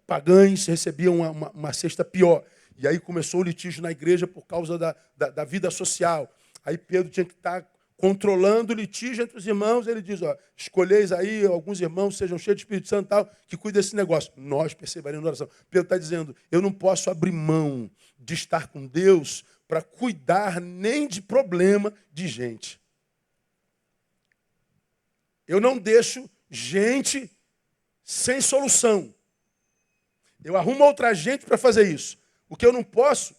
pagãs recebiam uma cesta pior. E aí começou o litígio na igreja por causa da vida social. Aí Pedro tinha que estar controlando o litígio entre os irmãos. Ele diz, escolheis aí alguns irmãos, sejam cheios de Espírito Santo, tal, que cuidem desse negócio. Nós perseveremos na oração. Pedro está dizendo, eu não posso abrir mão de estar com Deus para cuidar nem de problema de gente. Eu não deixo gente sem solução. Eu arrumo outra gente para fazer isso. O que eu não posso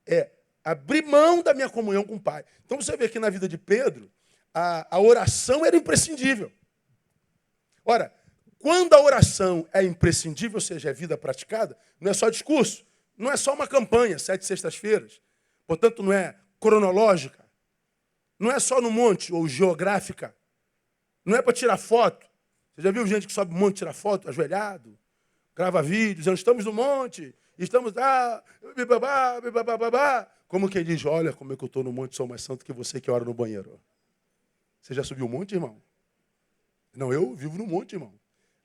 é abrir mão da minha comunhão com o Pai. Então você vê que na vida de Pedro, a oração era imprescindível. Ora, quando a oração é imprescindível, ou seja, é vida praticada, não é só discurso, não é só uma campanha, 7 sextas-feiras, portanto não é cronológica, não é só no monte ou geográfica, não é para tirar foto. Você já viu gente que sobe o monte e tira foto, ajoelhado, grava vídeos, dizendo, estamos no monte, estamos lá, como quem diz, olha como é que eu estou no monte, sou mais santo que você que ora no banheiro. Você já subiu o monte, irmão? Não, eu vivo no monte, irmão.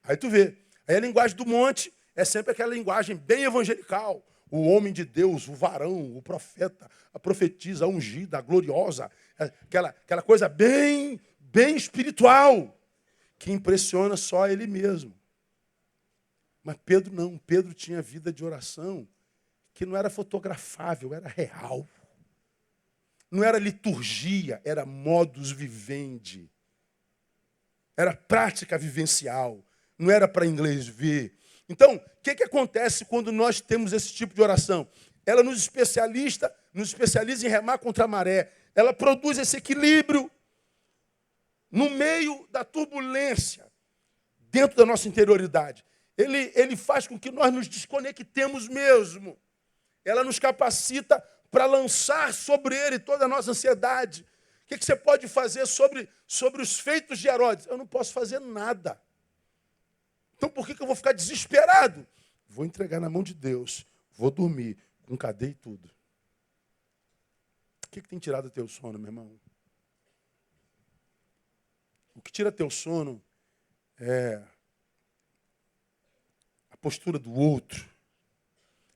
Aí tu vê. Aí a linguagem do monte é sempre aquela linguagem bem evangelical. O homem de Deus, o varão, o profeta, a profetisa, a ungida, a gloriosa. Aquela coisa bem espiritual, que impressiona só ele mesmo. Mas Pedro não. Pedro tinha vida de oração que não era fotografável, era real. Não era liturgia, era modus vivendi. Era prática vivencial. Não era para inglês ver. Então, o que acontece quando nós temos esse tipo de oração? Ela nos especializa em remar contra a maré. Ela produz esse equilíbrio no meio da turbulência, dentro da nossa interioridade. Ele faz com que nós nos desconectemos mesmo. Ela nos capacita para lançar sobre ele toda a nossa ansiedade. O que você pode fazer sobre os feitos de Herodes? Eu não posso fazer nada. Então por que eu vou ficar desesperado? Vou entregar na mão de Deus. Vou dormir com cadeia e tudo. O que tem tirado teu sono, meu irmão? O que tira teu sono é a postura do outro.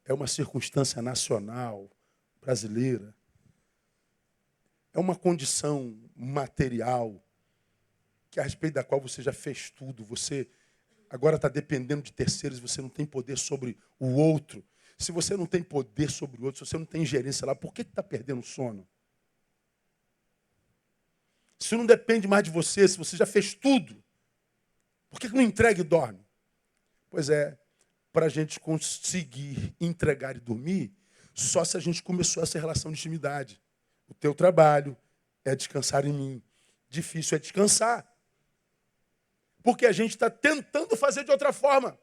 É uma circunstância nacional, brasileira. É uma condição material que a respeito da qual você já fez tudo. Você agora está dependendo de terceiros, você não tem poder sobre o outro. Se você não tem poder sobre o outro, se você não tem gerência lá, por que está perdendo o sono? Se não depende mais de você, se você já fez tudo, por que não entrega e dorme? Pois é, para a gente conseguir entregar e dormir, só se a gente começou essa relação de intimidade. O teu trabalho é descansar em mim. Difícil é descansar. Porque a gente está tentando fazer de outra forma.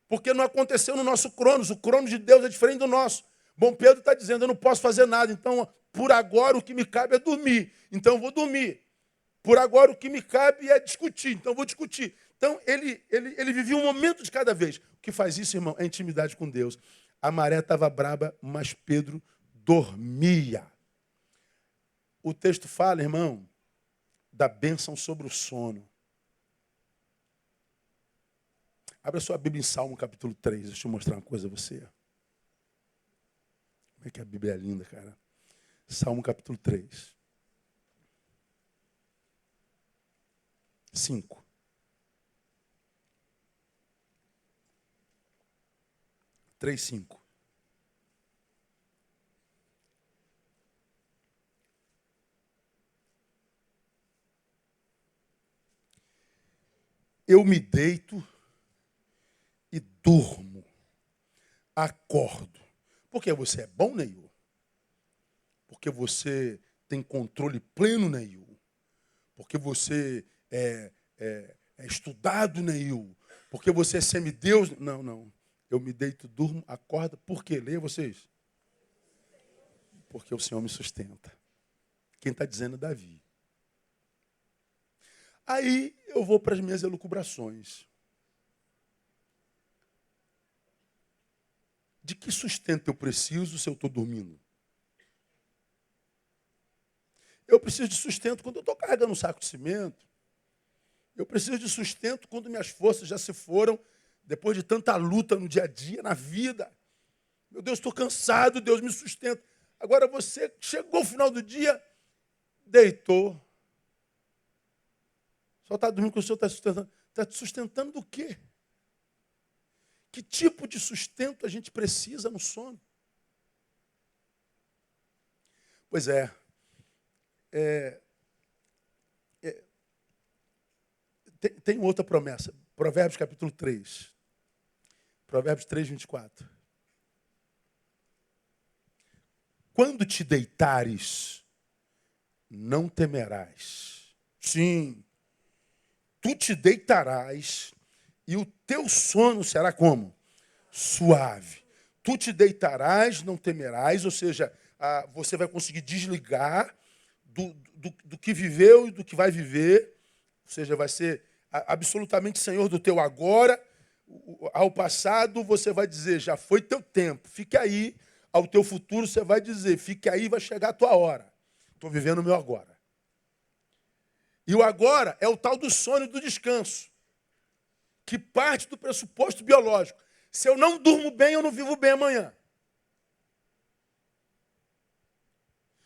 Porque não aconteceu no nosso cronos. O cronos de Deus é diferente do nosso. Bom, Pedro está dizendo, eu não posso fazer nada. Então, por agora, o que me cabe é dormir. Então, eu vou dormir. Por agora, o que me cabe é discutir. Então, eu vou discutir. Então, ele vivia um momento de cada vez. O que faz isso, irmão, é intimidade com Deus. A maré estava braba, mas Pedro dormia. O texto fala, irmão, da bênção sobre o sono. Abra sua Bíblia em Salmo capítulo 3. Deixa eu mostrar uma coisa a você. Como é que a Bíblia é linda, cara. Salmo capítulo 3. 5. Três, 5. eu me deito e durmo, acordo. Porque você é bom, Neil? Porque você tem controle pleno, Neil? Porque você é estudado, Neil? Porque você é semideus? Não, não. Eu me deito, durmo, acordo. Por quê? Leia vocês. Porque o Senhor me sustenta. Quem está dizendo é Davi. Aí eu vou para as minhas elucubrações. De que sustento eu preciso se eu estou dormindo? Eu preciso de sustento quando eu estou carregando um saco de cimento. Eu preciso de sustento quando minhas forças já se foram, depois de tanta luta no dia a dia, na vida. Meu Deus, estou cansado, Deus me sustenta. Agora você chegou ao final do dia, deitou. Só está dormindo que o Senhor está sustentando. Está te sustentando do quê? Que tipo de sustento a gente precisa no sono? Pois tem outra promessa. Provérbios capítulo 3. Provérbios 3, 24. Quando te deitares, não temerás. Sim, tu te deitarás e o teu sono será como? Suave. Tu te deitarás, não temerás, ou seja, você vai conseguir desligar do que viveu e do que vai viver, ou seja, vai ser absolutamente senhor do teu agora. Ao passado você vai dizer, já foi teu tempo, fique aí. Ao teu futuro você vai dizer, fique aí, vai chegar a tua hora. Estou vivendo o meu agora. E o agora é o tal do sono e do descanso, que parte do pressuposto biológico. Se eu não durmo bem, eu não vivo bem amanhã.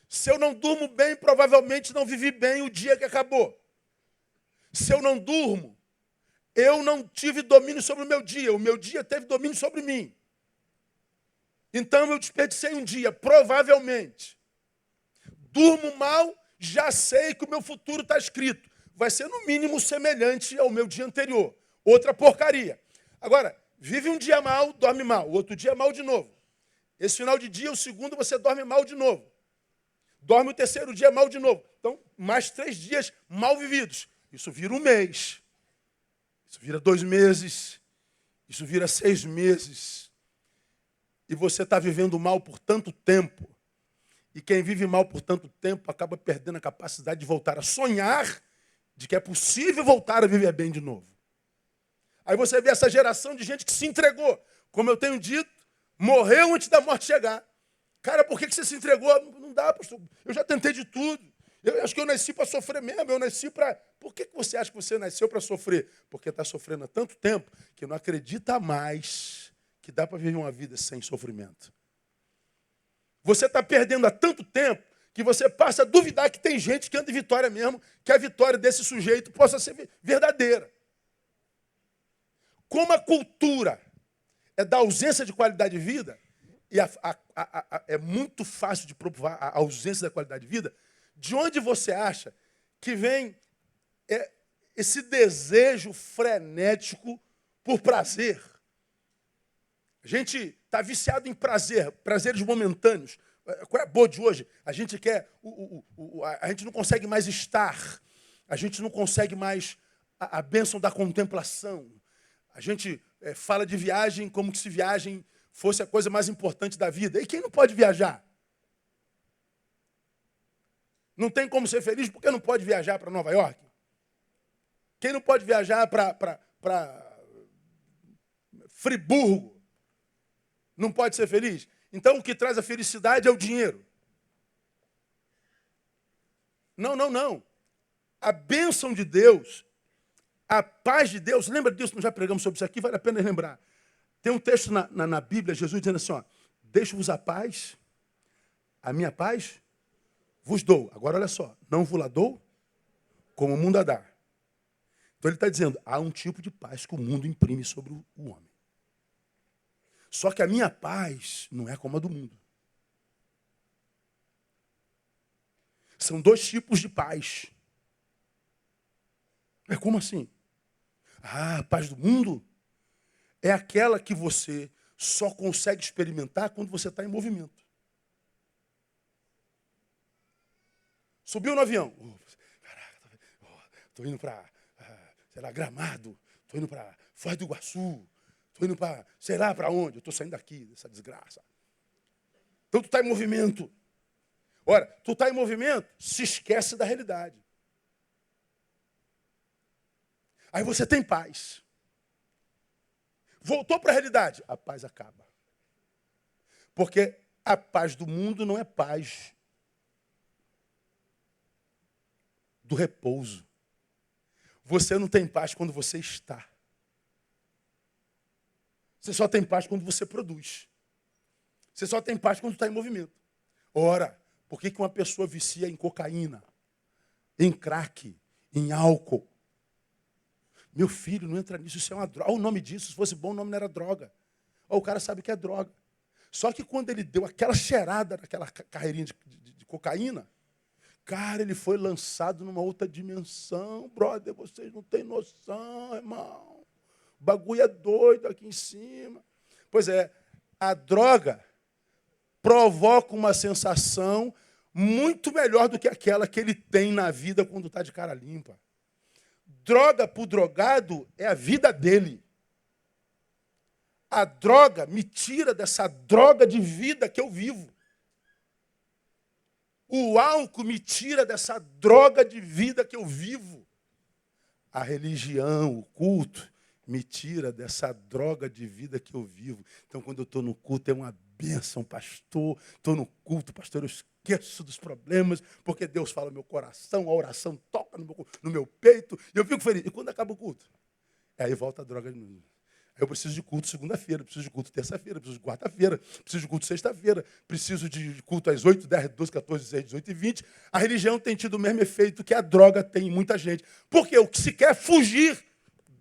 Se eu não durmo bem, provavelmente não vivi bem o dia que acabou. Se eu não durmo, eu não tive domínio sobre o meu dia teve domínio sobre mim. Então eu desperdicei um dia, provavelmente. Durmo mal, já sei que o meu futuro está escrito. Vai ser no mínimo semelhante ao meu dia anterior. Outra porcaria. Agora, vive um dia mal, dorme mal. Outro dia mal de novo. Esse final de dia, o segundo, você dorme mal de novo. Dorme o terceiro dia mal de novo. Então, mais 3 dias mal vividos. Isso vira um mês. Isso vira 2 meses. Isso vira 6 meses. E você está vivendo mal por tanto tempo. E quem vive mal por tanto tempo acaba perdendo a capacidade de voltar a sonhar de que é possível voltar a viver bem de novo. Aí você vê essa geração de gente que se entregou. Como eu tenho dito, morreu antes da morte chegar. Cara, por que você se entregou? Não dá, pastor. Eu já tentei de tudo. Eu acho que eu nasci para sofrer mesmo. Eu nasci para... Por que você acha que você nasceu para sofrer? Porque está sofrendo há tanto tempo que não acredita mais que dá para viver uma vida sem sofrimento. Você está perdendo há tanto tempo que você passa a duvidar que tem gente que anda em vitória mesmo, que a vitória desse sujeito possa ser verdadeira. Como a cultura é da ausência de qualidade de vida, e é muito fácil de provar a ausência da qualidade de vida, de onde você acha que vem esse desejo frenético por prazer? A gente está viciado em prazeres momentâneos. Qual é a boa de hoje? A gente quer, a gente não consegue mais estar, a gente não consegue mais a bênção da contemplação. A gente fala de viagem como se viagem fosse a coisa mais importante da vida. E quem não pode viajar? Não tem como ser feliz porque não pode viajar para Nova York? Quem não pode viajar para Friburgo não pode ser feliz? Então o que traz a felicidade é o dinheiro. Não. A bênção de Deus, a paz de Deus, lembra disso, nós já pregamos sobre isso aqui, vale a pena lembrar. Tem um texto na Bíblia, Jesus dizendo assim, ó, deixo-vos a paz, a minha paz vos dou. Agora olha só, não vos la dou como o mundo a dá. Então ele está dizendo, há um tipo de paz que o mundo imprime sobre o homem. Só que a minha paz não é como a do mundo. São 2 tipos de paz. Como assim? Ah, a paz do mundo é aquela que você só consegue experimentar quando você está em movimento. Subiu no avião. Caraca, estou indo para, sei lá, Gramado. Estou indo para Foz do Iguaçu. Estou indo para, sei lá para onde. Eu estou saindo daqui, dessa desgraça. Então tu está em movimento. Ora, tu está em movimento, se esquece da realidade. Aí você tem paz. Voltou para a realidade, a paz acaba. Porque a paz do mundo não é paz do repouso. Você não tem paz quando você está. Você só tem paz quando você produz. Você só tem paz quando está em movimento. Ora, por que uma pessoa vicia em cocaína, em crack, em álcool? Meu filho, não entra nisso, isso é uma droga. Olha o nome disso, se fosse bom, o nome não era droga. Olha, o cara sabe que é droga. Só que quando ele deu aquela cheirada naquela carreirinha de cocaína, cara, ele foi lançado numa outra dimensão. Brother, vocês não têm noção, irmão. O bagulho é doido aqui em cima. Pois é, a droga provoca uma sensação muito melhor do que aquela que ele tem na vida quando está de cara limpa. Droga para o drogado é a vida dele. A droga me tira dessa droga de vida que eu vivo. O álcool me tira dessa droga de vida que eu vivo. A religião, o culto, me tira dessa droga de vida que eu vivo. Então, quando eu estou no culto, é uma bênção, pastor. Estou no culto, pastor, eu esqueço dos problemas, porque Deus fala no meu coração, a oração toca no meu peito, e eu fico feliz. E quando acaba o culto? Aí volta a droga de novo. Eu preciso de culto segunda-feira, preciso de culto terça-feira, preciso de quarta-feira, preciso de culto sexta-feira, preciso de culto às 8, 10, 12, 14, 16, 18 e 20. A religião tem tido o mesmo efeito que a droga tem em muita gente. Porque o que se quer é fugir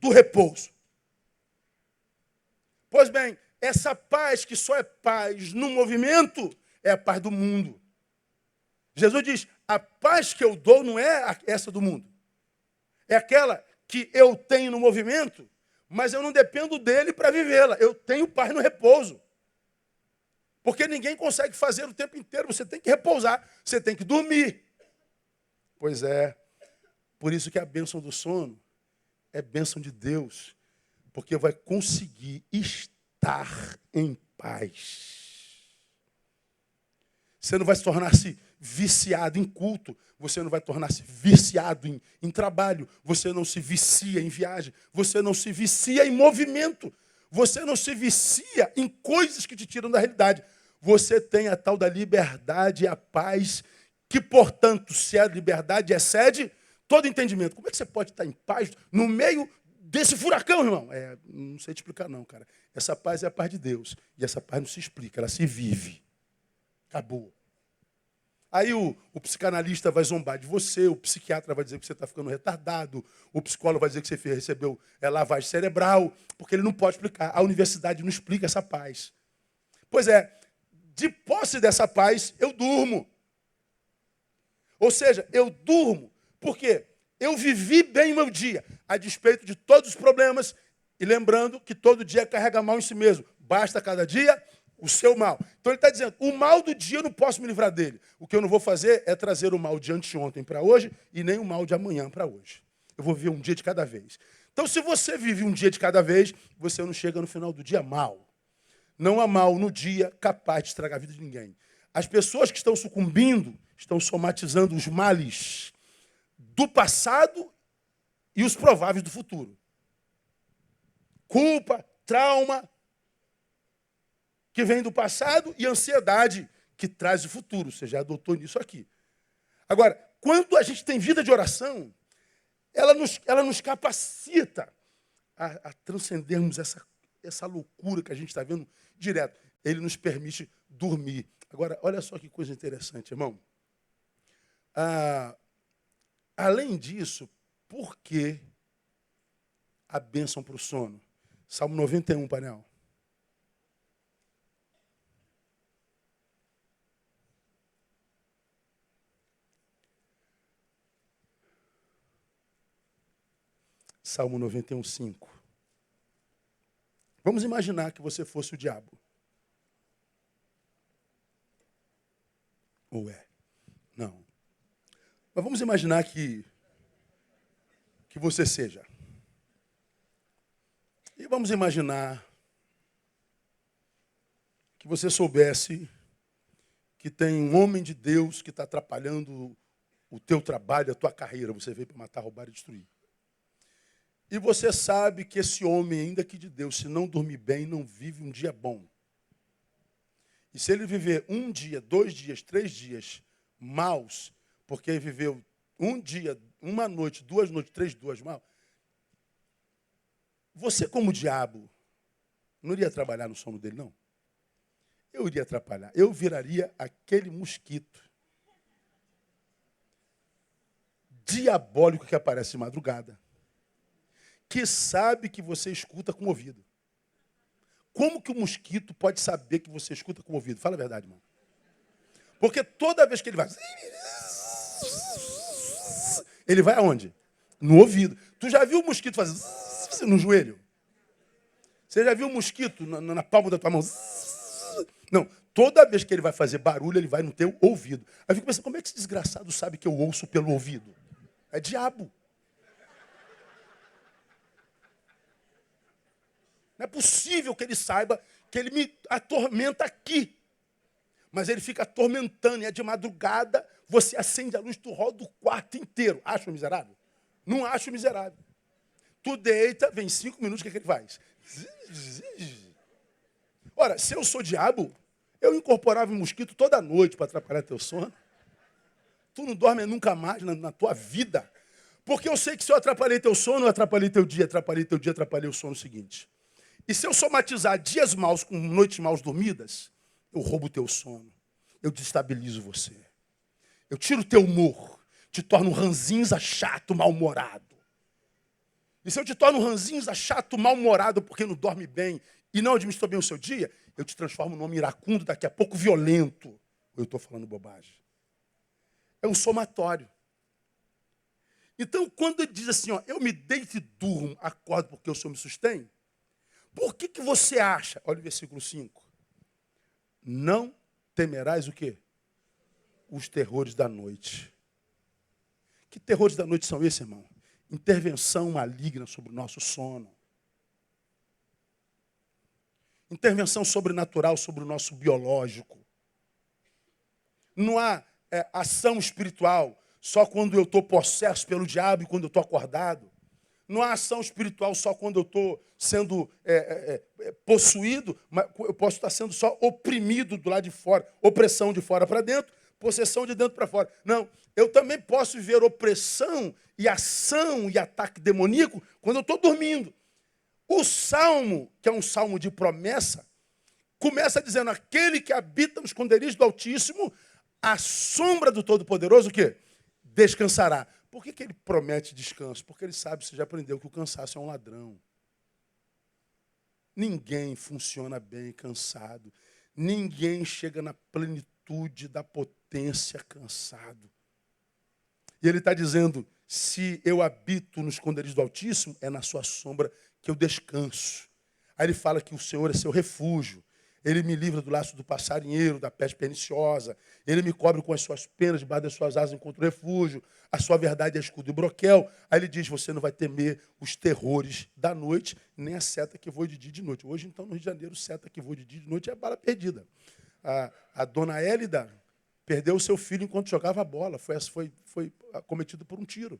do repouso. Pois bem, essa paz que só é paz no movimento é a paz do mundo. Jesus diz, a paz que eu dou não é essa do mundo. É aquela que eu tenho no movimento, mas eu não dependo dele para vivê-la. Eu tenho paz no repouso. Porque ninguém consegue fazer o tempo inteiro. Você tem que repousar, você tem que dormir. Pois é, por isso que a bênção do sono é bênção de Deus. Porque vai conseguir estar em paz. Você não vai se tornar-se viciado em culto, você não vai tornar-se viciado em trabalho, você não se vicia em viagem, você não se vicia em movimento, você não se vicia em coisas que te tiram da realidade. Você tem a tal da liberdade e a paz, que, portanto, se a liberdade excede todo entendimento. Como é que você pode estar em paz no meio desse furacão, irmão? Não sei te explicar não, cara. Essa paz é a paz de Deus, e essa paz não se explica, ela se vive. Acabou. Aí o psicanalista vai zombar de você, o psiquiatra vai dizer que você está ficando retardado, o psicólogo vai dizer que você recebeu lavagem cerebral, porque ele não pode explicar. A universidade não explica essa paz. Pois é, de posse dessa paz, eu durmo. Ou seja, eu durmo porque eu vivi bem o meu dia, a despeito de todos os problemas, e lembrando que todo dia carrega mal em si mesmo. Basta cada dia o seu mal. Então ele está dizendo, o mal do dia eu não posso me livrar dele. O que eu não vou fazer é trazer o mal de anteontem para hoje e nem o mal de amanhã para hoje. Eu vou viver um dia de cada vez. Então, se você vive um dia de cada vez, você não chega no final do dia mal. Não há mal no dia capaz de estragar a vida de ninguém. As pessoas que estão sucumbindo estão somatizando os males do passado e os prováveis do futuro. Culpa, trauma, que vem do passado, e ansiedade, que traz o futuro. Você já adotou nisso aqui. Agora, quando a gente tem vida de oração, ela nos capacita a transcendermos essa loucura que a gente está vendo direto. Ele nos permite dormir. Agora, olha só que coisa interessante, irmão. Além disso, por que a bênção para o sono? Salmo 91, painel. Salmo 91:5. Vamos imaginar que você fosse o diabo. Ou é? Não. Mas vamos imaginar que você seja. E vamos imaginar que você soubesse que tem um homem de Deus que está atrapalhando o teu trabalho, a tua carreira. Você veio para matar, roubar e destruir. E você sabe que esse homem, ainda que de Deus, se não dormir bem, não vive um dia bom. E se ele viver 1 dia, 2 dias, 3 dias maus, porque ele viveu 1 dia, 1 noite, 2 noites, 3 dias mal, você como diabo, não iria trabalhar no sono dele, não? Eu iria atrapalhar. Eu viraria aquele mosquito diabólico que aparece de madrugada, que sabe que você escuta com o ouvido. Como que o mosquito pode saber que você escuta com o ouvido? Fala a verdade, irmão. Porque toda vez que ele vai aonde? No ouvido. Tu já viu o mosquito fazer no joelho? Você já viu o mosquito na palma da tua mão? Não. Toda vez que ele vai fazer barulho, ele vai no teu ouvido. Aí eu fico pensando, como é que esse desgraçado sabe que eu ouço pelo ouvido? É diabo. Não é possível que ele saiba que ele me atormenta aqui. Mas ele fica atormentando, e é de madrugada, você acende a luz, tu roda o quarto inteiro. Acha miserável? Não acho miserável. Tu deita, vem 5 minutos, o que ele faz? Ora, se eu sou diabo, eu incorporava um mosquito toda noite para atrapalhar teu sono. Tu não dorme nunca mais na tua vida. Porque eu sei que se eu atrapalhei teu sono, eu atrapalhei teu dia, atrapalhei o sono seguinte. E se eu somatizar dias maus com noites mal dormidas, eu roubo o teu sono. Eu destabilizo você. Eu tiro o teu humor. Te torno um ranzinza chato, mal-humorado. E se eu te torno um ranzinza chato, mal-humorado, porque não dorme bem e não administrou bem o seu dia, eu te transformo num homem iracundo, daqui a pouco violento. Ou eu estou falando bobagem? É um somatório. Então, quando ele diz assim, ó, eu me deito e durmo, acordo porque o Senhor me sustém, por que você acha? Olha o versículo 5. Não temerás o quê? Os terrores da noite. Que terrores da noite são esses, irmão? Intervenção maligna sobre o nosso sono. Intervenção sobrenatural sobre o nosso biológico. Não há ação espiritual só quando eu estou possesso pelo diabo e quando eu estou acordado. Não há ação espiritual só quando eu estou sendo possuído, mas eu posso estar sendo só oprimido do lado de fora. Opressão de fora para dentro, possessão de dentro para fora. Não, eu também posso viver opressão e ação e ataque demoníaco quando eu estou dormindo. O Salmo, que é um salmo de promessa, começa dizendo, aquele que habita no esconderijo do Altíssimo, à sombra do Todo-Poderoso, o quê? Descansará. Por que ele promete descanso? Porque ele sabe, você já aprendeu, que o cansaço é um ladrão. Ninguém funciona bem cansado. Ninguém chega na plenitude da potência cansado. E ele está dizendo, se eu habito no esconderijo do Altíssimo, é na sua sombra que eu descanso. Aí ele fala que o Senhor é seu refúgio. Ele me livra do laço do passarinheiro, da peste perniciosa. Ele me cobre com as suas penas, debaixo das suas asas encontro refúgio. A sua verdade é escudo e broquel. Aí ele diz, você não vai temer os terrores da noite, nem a seta que voa de dia e de noite. Hoje, então, no Rio de Janeiro, seta que voa de dia e de noite é bala perdida. A dona Hélida perdeu o seu filho enquanto jogava bola. Foi acometido por um tiro.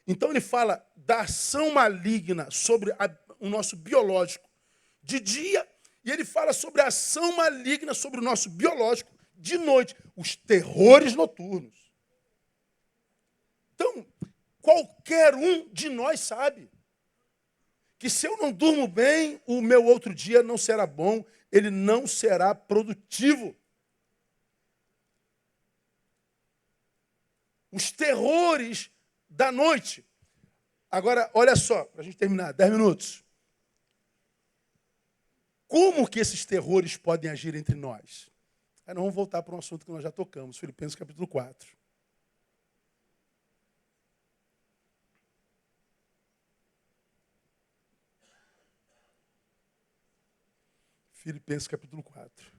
Então ele fala da ação maligna sobre o nosso biológico de dia, e ele fala sobre a ação maligna sobre o nosso biológico de noite, os terrores noturnos. Então, qualquer um de nós sabe que se eu não durmo bem, o meu outro dia não será bom, ele não será produtivo. Os terrores da noite. Agora, olha só, para a gente terminar, 10 minutos. Como que esses terrores podem agir entre nós? Aí nós vamos voltar para um assunto que nós já tocamos, Filipenses capítulo 4. Filipenses capítulo 4.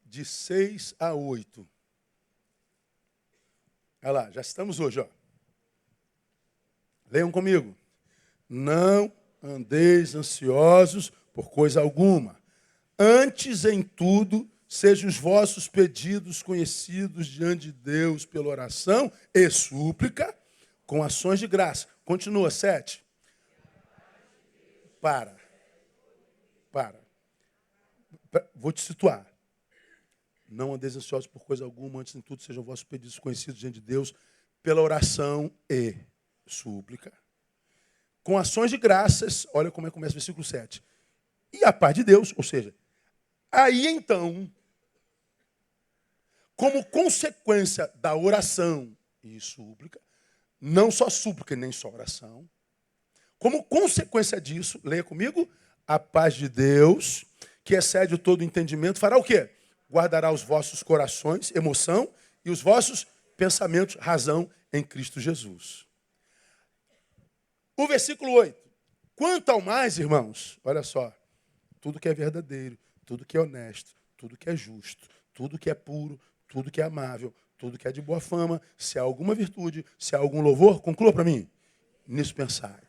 De 6 a 8. Olha lá, já estamos hoje, ó. Leiam comigo. Não andeis ansiosos por coisa alguma. Antes, em tudo, sejam os vossos pedidos conhecidos diante de Deus pela oração e súplica, com ações de graça. Continua, 7. Para. Vou te situar. Não andeis ansiosos por coisa alguma, antes em tudo sejam vossos pedidos conhecidos diante de Deus pela oração e súplica. Com ações de graças, olha como é que começa o versículo 7. E a paz de Deus, ou seja, aí então, como consequência da oração e súplica, não só súplica nem só oração, como consequência disso, leia comigo, a paz de Deus, que excede todo entendimento, fará o quê? Guardará os vossos corações, emoção, e os vossos pensamentos, razão, em Cristo Jesus. O versículo 8. Quanto ao mais, irmãos, olha só, tudo que é verdadeiro, tudo que é honesto, tudo que é justo, tudo que é puro, tudo que é amável, tudo que é de boa fama, se há alguma virtude, se há algum louvor, conclua para mim. Nisso pensai.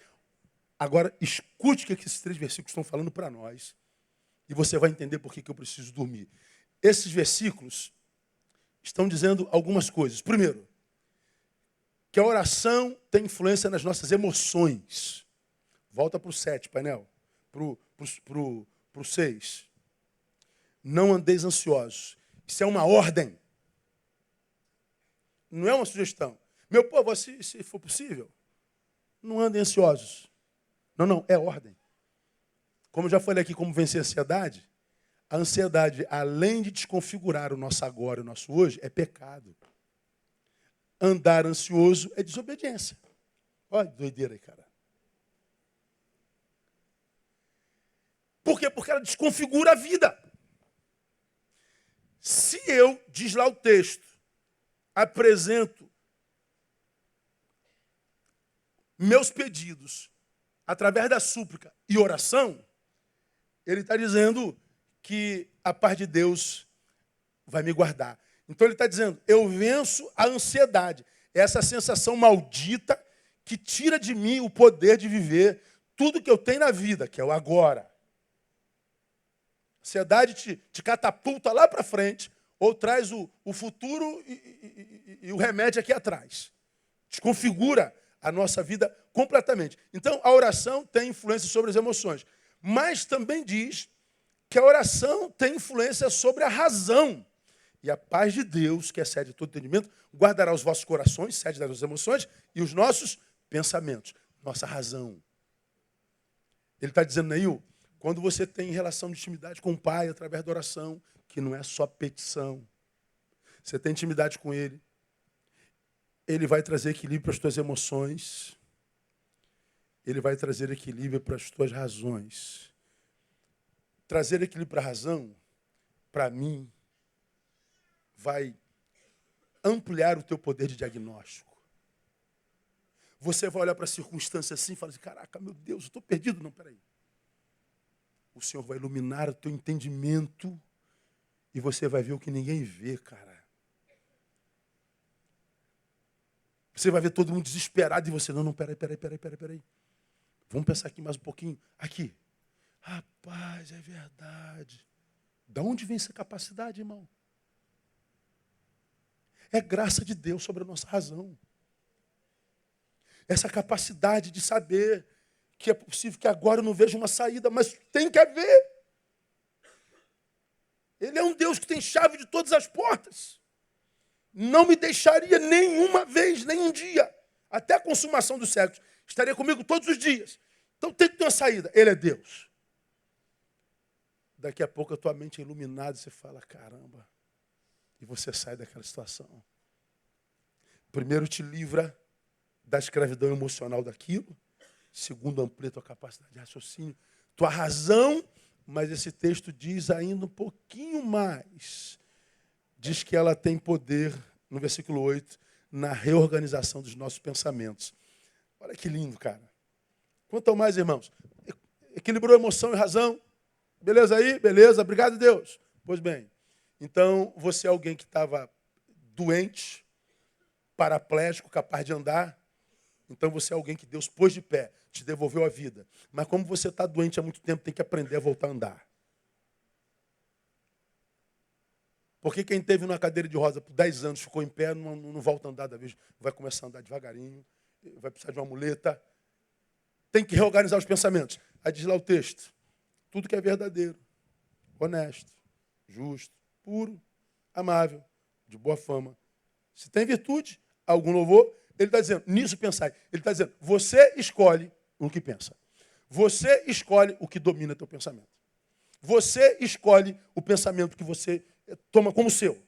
Agora, escute o que esses 3 versículos estão falando para nós, e você vai entender por que eu preciso dormir. Esses versículos estão dizendo algumas coisas. Primeiro, que a oração tem influência nas nossas emoções. Volta para o 7, painel. Para o 6. Não andeis ansiosos. Isso é uma ordem. Não é uma sugestão. Meu povo, se for possível, não andem ansiosos. Não, é ordem. Como eu já falei aqui, como vencer a ansiedade, a ansiedade, além de desconfigurar o nosso agora e o nosso hoje, é pecado. Andar ansioso é desobediência. Olha que doideira aí, cara. Por quê? Porque ela desconfigura a vida. Se eu, diz lá o texto, apresento meus pedidos através da súplica e oração, ele está dizendo que a paz de Deus vai me guardar. Então ele está dizendo, eu venço a ansiedade. Essa sensação maldita que tira de mim o poder de viver tudo que eu tenho na vida, que é o agora. A ansiedade te catapulta lá para frente, ou traz o futuro e o remédio aqui atrás. Desconfigura a nossa vida completamente. Então a oração tem influência sobre as emoções. Mas também diz que a oração tem influência sobre a razão. E a paz de Deus, que excede todo entendimento, guardará os vossos corações, sede das nossas emoções, e os nossos pensamentos, nossa razão. Ele está dizendo, Neil, quando você tem relação de intimidade com o Pai através da oração, que não é só petição, você tem intimidade com Ele, Ele vai trazer equilíbrio para as tuas emoções, Ele vai trazer equilíbrio para as tuas razões. Trazer equilíbrio para a razão, para mim, vai ampliar o teu poder de diagnóstico. Você vai olhar para a circunstância assim e falar assim, caraca, meu Deus, eu estou perdido. Não, peraí. O Senhor vai iluminar o teu entendimento e você vai ver o que ninguém vê, cara. Você vai ver todo mundo desesperado e você, não, peraí. Vamos pensar aqui mais um pouquinho. Aqui. Rapaz, é verdade. Da onde vem essa capacidade, irmão? É graça de Deus sobre a nossa razão. Essa capacidade de saber que é possível que agora eu não veja uma saída, mas tem que haver. Ele é um Deus que tem chave de todas as portas. Não me deixaria nenhuma vez, nem um dia, até a consumação dos séculos. Estaria comigo todos os dias. Então tem que ter uma saída. Ele é Deus. Daqui a pouco a tua mente é iluminada e você fala, caramba. E você sai daquela situação. Primeiro te livra da escravidão emocional daquilo. Segundo, amplia tua capacidade de raciocínio. Tua razão, mas esse texto diz ainda um pouquinho mais. Diz que ela tem poder, no versículo 8, na reorganização dos nossos pensamentos. Olha que lindo, cara. Quanto ao mais, irmãos? Equilibrou emoção e razão. Beleza aí? Beleza. Obrigado, Deus. Pois bem. Então, você é alguém que estava doente, paraplégico, capaz de andar. Então, você é alguém que Deus pôs de pé, te devolveu a vida. Mas como você está doente há muito tempo, tem que aprender a voltar a andar. Porque quem teve numa cadeira de roda por 10 anos, ficou em pé, não volta a andar da vez. Vai começar a andar devagarinho, vai precisar de uma muleta. Tem que reorganizar os pensamentos. Aí diz lá o texto. Tudo que é verdadeiro, honesto, justo, puro, amável, de boa fama. Se tem virtude, algum louvor, ele está dizendo, nisso pensai. Ele está dizendo, você escolhe o que pensa. Você escolhe o que domina teu pensamento. Você escolhe o pensamento que você toma como seu.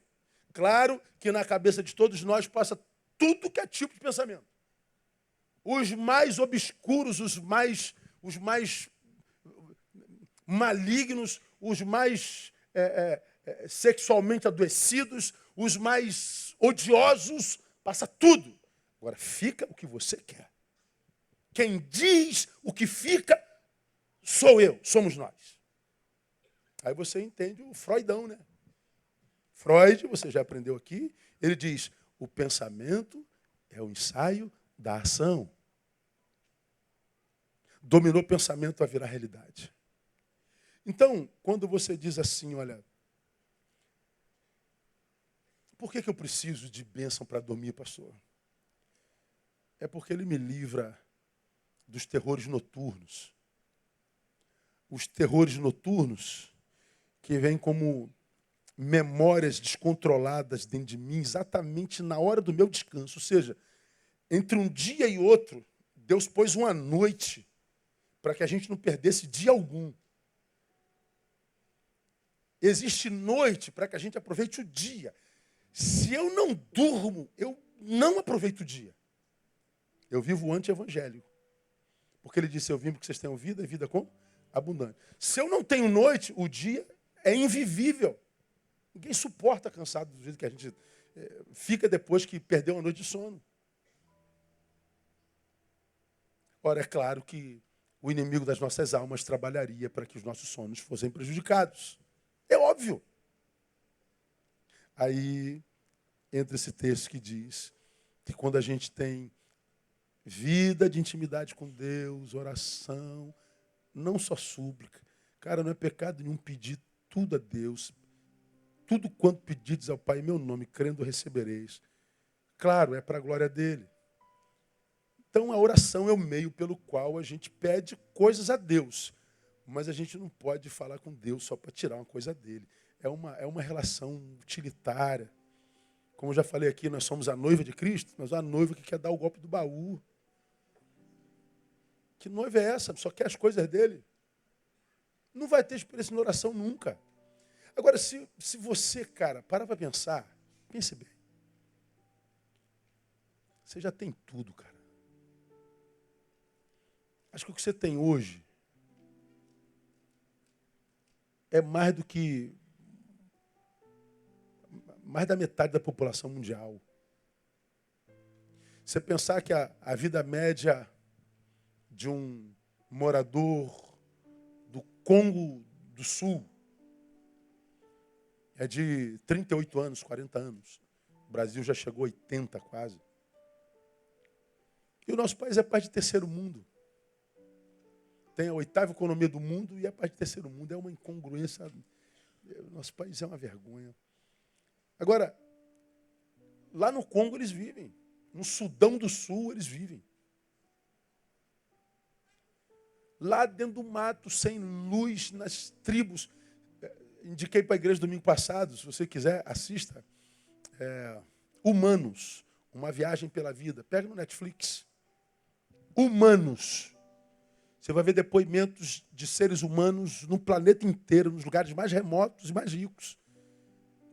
Claro que na cabeça de todos nós passa tudo que é tipo de pensamento. Os mais obscuros, os mais malignos, os mais sexualmente adoecidos, os mais odiosos, passa tudo. Agora, fica o que você quer. Quem diz o que fica, sou eu, somos nós. Aí você entende o Freudão, né? Freud, você já aprendeu aqui, ele diz, o pensamento é o ensaio da ação. Dominou o pensamento a virar realidade. Então, quando você diz assim, olha, por que eu preciso de bênção para dormir, pastor? É porque ele me livra dos terrores noturnos. Os terrores noturnos que vêm como memórias descontroladas dentro de mim, exatamente na hora do meu descanso. Ou seja, entre um dia e outro, Deus pôs uma noite para que a gente não perdesse dia algum. Existe noite para que a gente aproveite o dia. Se eu não durmo, eu não aproveito o dia. Eu vivo o anti-evangelho. Porque ele disse, eu vim porque vocês tenham vida e vida com abundante. Se eu não tenho noite, o dia é invivível. Ninguém suporta cansado do jeito que a gente fica depois que perdeu uma noite de sono. Ora, é claro que o inimigo das nossas almas trabalharia para que os nossos sonhos fossem prejudicados. É óbvio. Aí entra esse texto que diz que quando a gente tem vida de intimidade com Deus, oração, não só súplica. Cara, não é pecado nenhum pedir tudo a Deus. Tudo quanto pedides ao Pai em meu nome, crendo recebereis. Claro, é para a glória dele. Então a oração é o meio pelo qual a gente pede coisas a Deus. Mas a gente não pode falar com Deus só para tirar uma coisa dele. É uma relação utilitária. Como eu já falei aqui, nós somos a noiva de Cristo, mas a noiva que quer dar o golpe do baú. Que noiva é essa? Só quer as coisas dele. Não vai ter experiência na oração nunca. Agora, se você, cara, para pensar, pense bem. Você já tem tudo, cara. Acho que o que você tem hoje é mais da metade da população mundial. Você pensar que a vida média de um morador do Congo do Sul é de 38 anos, 40 anos. O Brasil já chegou a 80 quase. E o nosso país é país de terceiro mundo. Tem a 8ª economia do mundo e é país de terceiro mundo. É uma incongruência. O nosso país é uma vergonha. Agora, lá no Congo eles vivem. No Sudão do Sul eles vivem. Lá dentro do mato, sem luz, nas tribos. Indiquei para a igreja domingo passado, se você quiser, assista. Humanos, uma viagem pela vida. Pega no Netflix. Humanos. Você vai ver depoimentos de seres humanos no planeta inteiro, nos lugares mais remotos e mais ricos,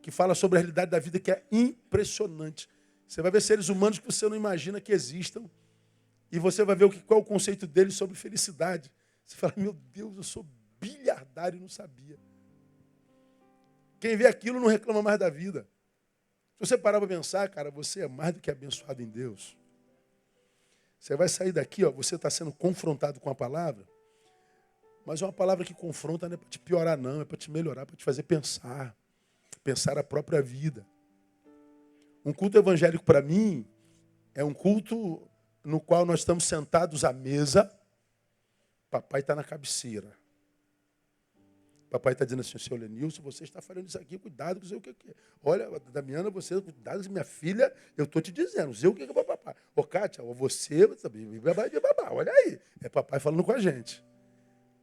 que fala sobre a realidade da vida que é impressionante. Você vai ver seres humanos que você não imagina que existam, e você vai ver qual é o conceito deles sobre felicidade. Você fala, meu Deus, eu sou bilhardário e não sabia. Quem vê aquilo não reclama mais da vida. Se você parar para pensar, cara, você é mais do que abençoado em Deus. Você vai sair daqui, ó, você está sendo confrontado com a palavra, mas é uma palavra que confronta, não é para te piorar, não, é para te melhorar, para te fazer pensar a própria vida. Um culto evangélico, para mim, é um culto no qual nós estamos sentados à mesa, papai está na cabeceira. Papai está dizendo assim, seu Lenilson, você está falando isso aqui, cuidado, não sei o que é. Olha, Damiana, você, cuidado, minha filha, eu estou te dizendo, não sei o que é papai. Ô, Kátia, você também, olha aí, é papai falando com a gente.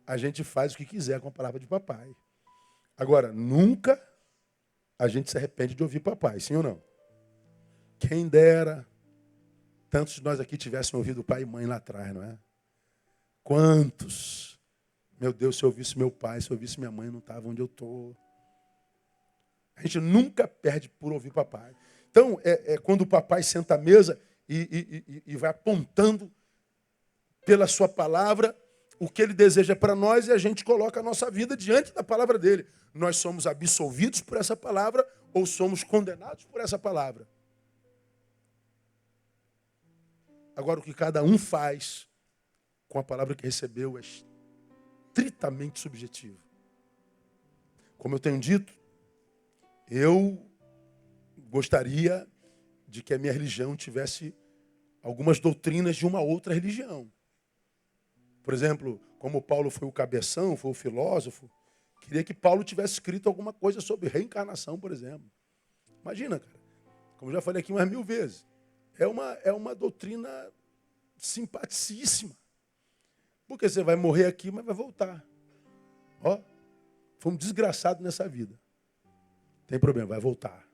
A gente faz o que quiser com a palavra de papai. Agora, nunca a gente se arrepende de ouvir papai, sim ou não? Quem dera tantos de nós aqui tivessem ouvido pai e mãe lá atrás, não é? Quantos? Meu Deus, se eu ouvisse meu pai, se eu ouvisse minha mãe, eu não estava onde eu estou. A gente nunca perde por ouvir papai. Então, quando o papai senta à mesa e vai apontando pela sua palavra o que ele deseja para nós e a gente coloca a nossa vida diante da palavra dele. Nós somos absolvidos por essa palavra ou somos condenados por essa palavra. Agora, o que cada um faz com a palavra que recebeu é estritamente subjetivo. Como eu tenho dito, eu gostaria de que a minha religião tivesse algumas doutrinas de uma outra religião. Por exemplo, como Paulo foi o cabeção, foi o filósofo, queria que Paulo tivesse escrito alguma coisa sobre reencarnação, por exemplo. Imagina, cara, como já falei aqui umas 1000 vezes, é uma doutrina simpaticíssima. Porque você vai morrer aqui, mas vai voltar. Ó, foi um desgraçado nessa vida. Tem problema, vai voltar.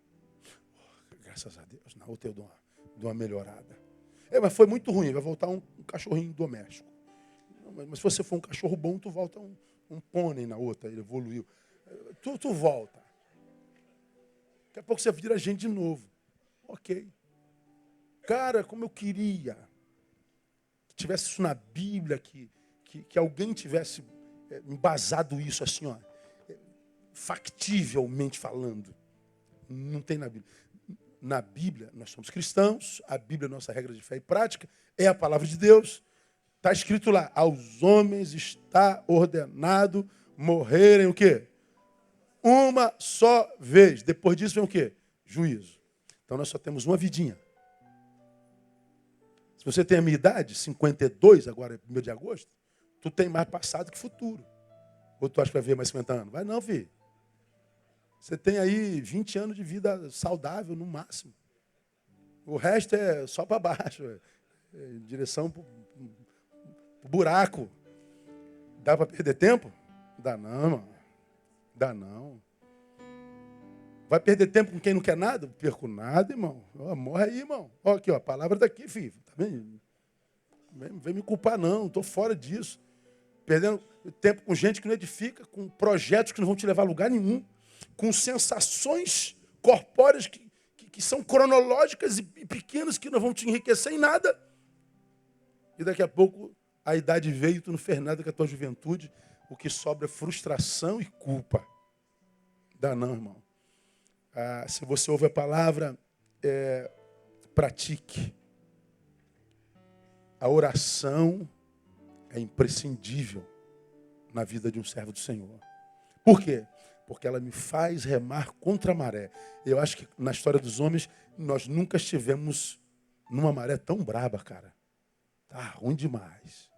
Graças a Deus, na outra eu dou uma melhorada. Mas foi muito ruim, vai voltar um cachorrinho doméstico. Mas se você for um cachorro bom, tu volta um pônei na outra, ele evoluiu. Tu volta. Daqui a pouco você vira gente de novo. Ok. Cara, como eu queria que tivesse isso na Bíblia, que alguém tivesse embasado isso assim, ó, factivelmente falando. Não tem na Bíblia. Na Bíblia, nós somos cristãos, a Bíblia é nossa regra de fé e prática, é a palavra de Deus. Está escrito lá, aos homens está ordenado morrerem o quê? Uma só vez. Depois disso vem o quê? Juízo. Então nós só temos uma vidinha. Se você tem a minha idade, 52, agora é 1º de agosto, tu tem mais passado que futuro. Ou tu acha que vai ver mais 50 anos? Vai não, filho. Você tem aí 20 anos de vida saudável, no máximo. O resto é só para baixo. Em direção para o buraco. Dá para perder tempo? Dá não, irmão. Dá não. Vai perder tempo com quem não quer nada? Não perco nada, irmão. Morre aí, irmão. Ó, aqui, ó, a palavra daqui, filho. Tá vendo? Não vem me culpar, não. Estou fora disso. Perdendo tempo com gente que não edifica, com projetos que não vão te levar a lugar nenhum, com sensações corpóreas que são cronológicas e pequenas, que não vão te enriquecer em nada. E daqui a pouco a idade veio, tu não fez nada com a tua juventude, o que sobra é frustração e culpa. Dá não, irmão. Se você ouve a palavra, pratique. A oração é imprescindível na vida de um servo do Senhor. Por quê? Porque ela me faz remar contra a maré. Eu acho que na história dos homens, nós nunca estivemos numa maré tão braba, cara. Tá ruim demais.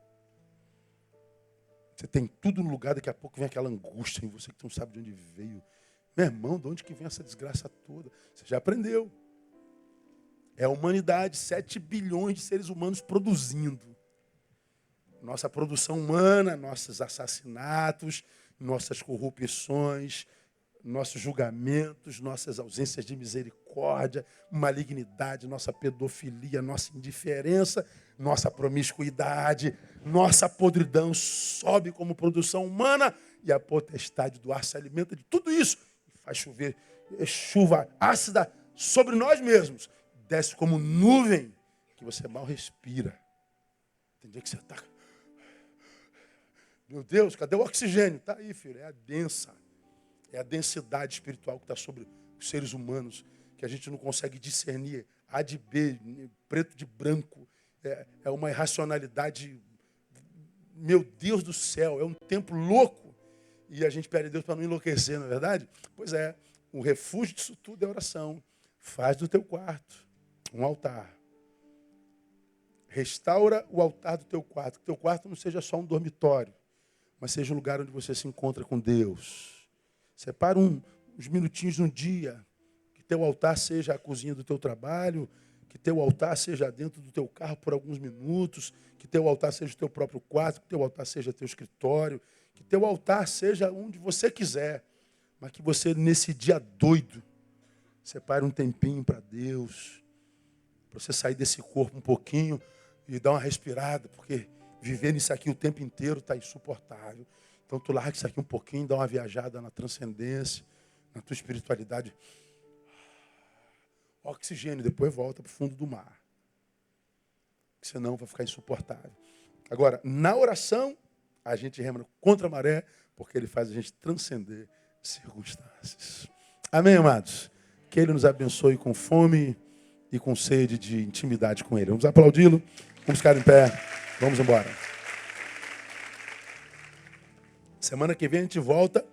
Você tem tudo no lugar, daqui a pouco vem aquela angústia em você que tu não sabe de onde veio. Meu irmão, de onde que vem essa desgraça toda? Você já aprendeu. É a humanidade, 7 bilhões de seres humanos produzindo. Nossa produção humana, nossos assassinatos, nossas corrupções, nossos julgamentos, nossas ausências de misericórdia, malignidade, nossa pedofilia, nossa indiferença, nossa promiscuidade, nossa podridão sobe como produção humana e a potestade do ar se alimenta de tudo isso e faz chover chuva ácida sobre nós mesmos. Desce como nuvem que você mal respira. Tem dia que você está... Meu Deus, cadê o oxigênio? Está aí, filho, é a é a densidade espiritual que está sobre os seres humanos, que a gente não consegue discernir A de B, preto de branco. é uma irracionalidade. Meu Deus do céu, é um tempo louco. E a gente pede a Deus para não enlouquecer, não é verdade? Pois é, o refúgio disso tudo é oração. Faz do teu quarto um altar. Restaura o altar do teu quarto. Que teu quarto não seja só um dormitório, mas seja um lugar onde você se encontra com Deus. Separa uns minutinhos no dia. Que teu altar seja a cozinha do teu trabalho, que teu altar seja dentro do teu carro por alguns minutos, que teu altar seja o teu próprio quarto, que teu altar seja teu escritório, que teu altar seja onde você quiser, mas que você, nesse dia doido, separe um tempinho para Deus, para você sair desse corpo um pouquinho e dar uma respirada, porque viver nisso aqui o tempo inteiro está insuportável. Então tu larga isso aqui um pouquinho, dá uma viajada na transcendência, na tua espiritualidade. Oxigênio, depois volta para o fundo do mar. Senão vai ficar insuportável. Agora, na oração, a gente rema contra a maré, porque ele faz a gente transcender circunstâncias. Amém, amados? Que ele nos abençoe com fome e com sede de intimidade com ele. Vamos aplaudi-lo, vamos ficar em pé, vamos embora. Semana que vem a gente volta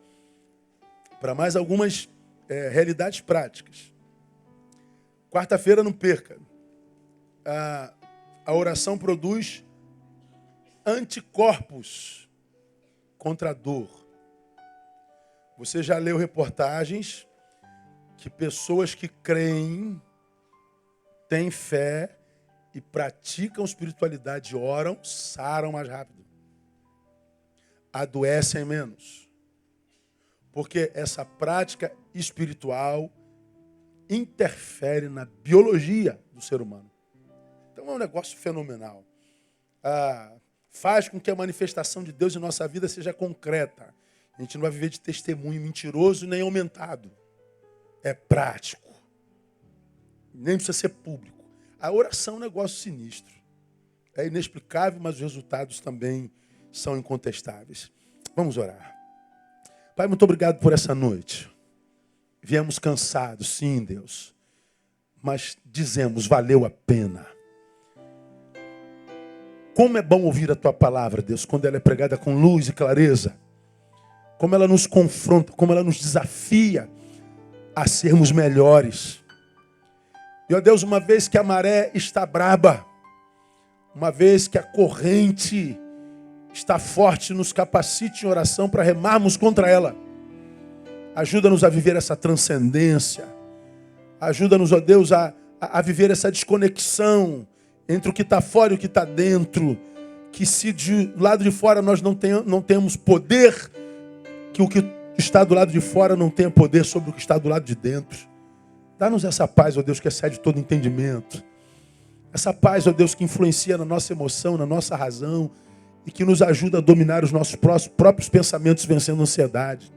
para mais algumas realidades práticas. Quarta-feira não perca. A oração produz anticorpos contra a dor. Você já leu reportagens que pessoas que creem, têm fé e praticam espiritualidade, oram, saram mais rápido. Adoecem menos. Porque essa prática espiritual interfere na biologia do ser humano. Então é um negócio fenomenal. Faz com que a manifestação de Deus em nossa vida seja concreta. A gente não vai viver de testemunho mentiroso nem aumentado. É prático. Nem precisa ser público. A oração é um negócio sinistro. É inexplicável, mas os resultados também são incontestáveis. Vamos orar. Pai, muito obrigado por essa noite. Viemos cansados, sim, Deus. Mas dizemos, valeu a pena. Como é bom ouvir a Tua palavra, Deus, quando ela é pregada com luz e clareza. Como ela nos confronta, como ela nos desafia a sermos melhores. E, ó Deus, uma vez que a maré está braba, uma vez que a corrente está forte, nos capacite em oração para remarmos contra ela. Ajuda-nos a viver essa transcendência. Ajuda-nos, ó Deus, a viver essa desconexão entre o que está fora e o que está dentro. Que se do lado de fora nós não temos poder, que o que está do lado de fora não tenha poder sobre o que está do lado de dentro. Dá-nos essa paz, ó Deus, que excede todo entendimento. Essa paz, ó Deus, que influencia na nossa emoção, na nossa razão e que nos ajuda a dominar os nossos próprios pensamentos, vencendo a ansiedade.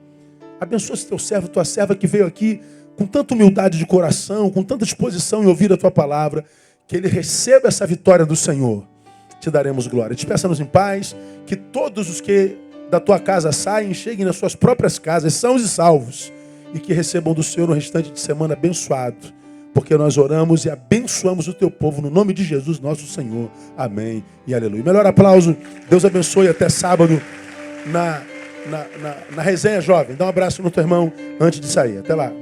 Abençoa esse teu servo, tua serva que veio aqui com tanta humildade de coração, com tanta disposição em ouvir a tua palavra, que ele receba essa vitória do Senhor. Te daremos glória. Despeça-nos em paz, que todos os que da tua casa saem, cheguem nas suas próprias casas, sãos e salvos, e que recebam do Senhor no restante de semana abençoado, porque nós oramos e abençoamos o teu povo no nome de Jesus, nosso Senhor. Amém e aleluia. Melhor aplauso. Deus abençoe. Até sábado na resenha jovem. Dá um abraço no teu irmão antes de sair. Até lá.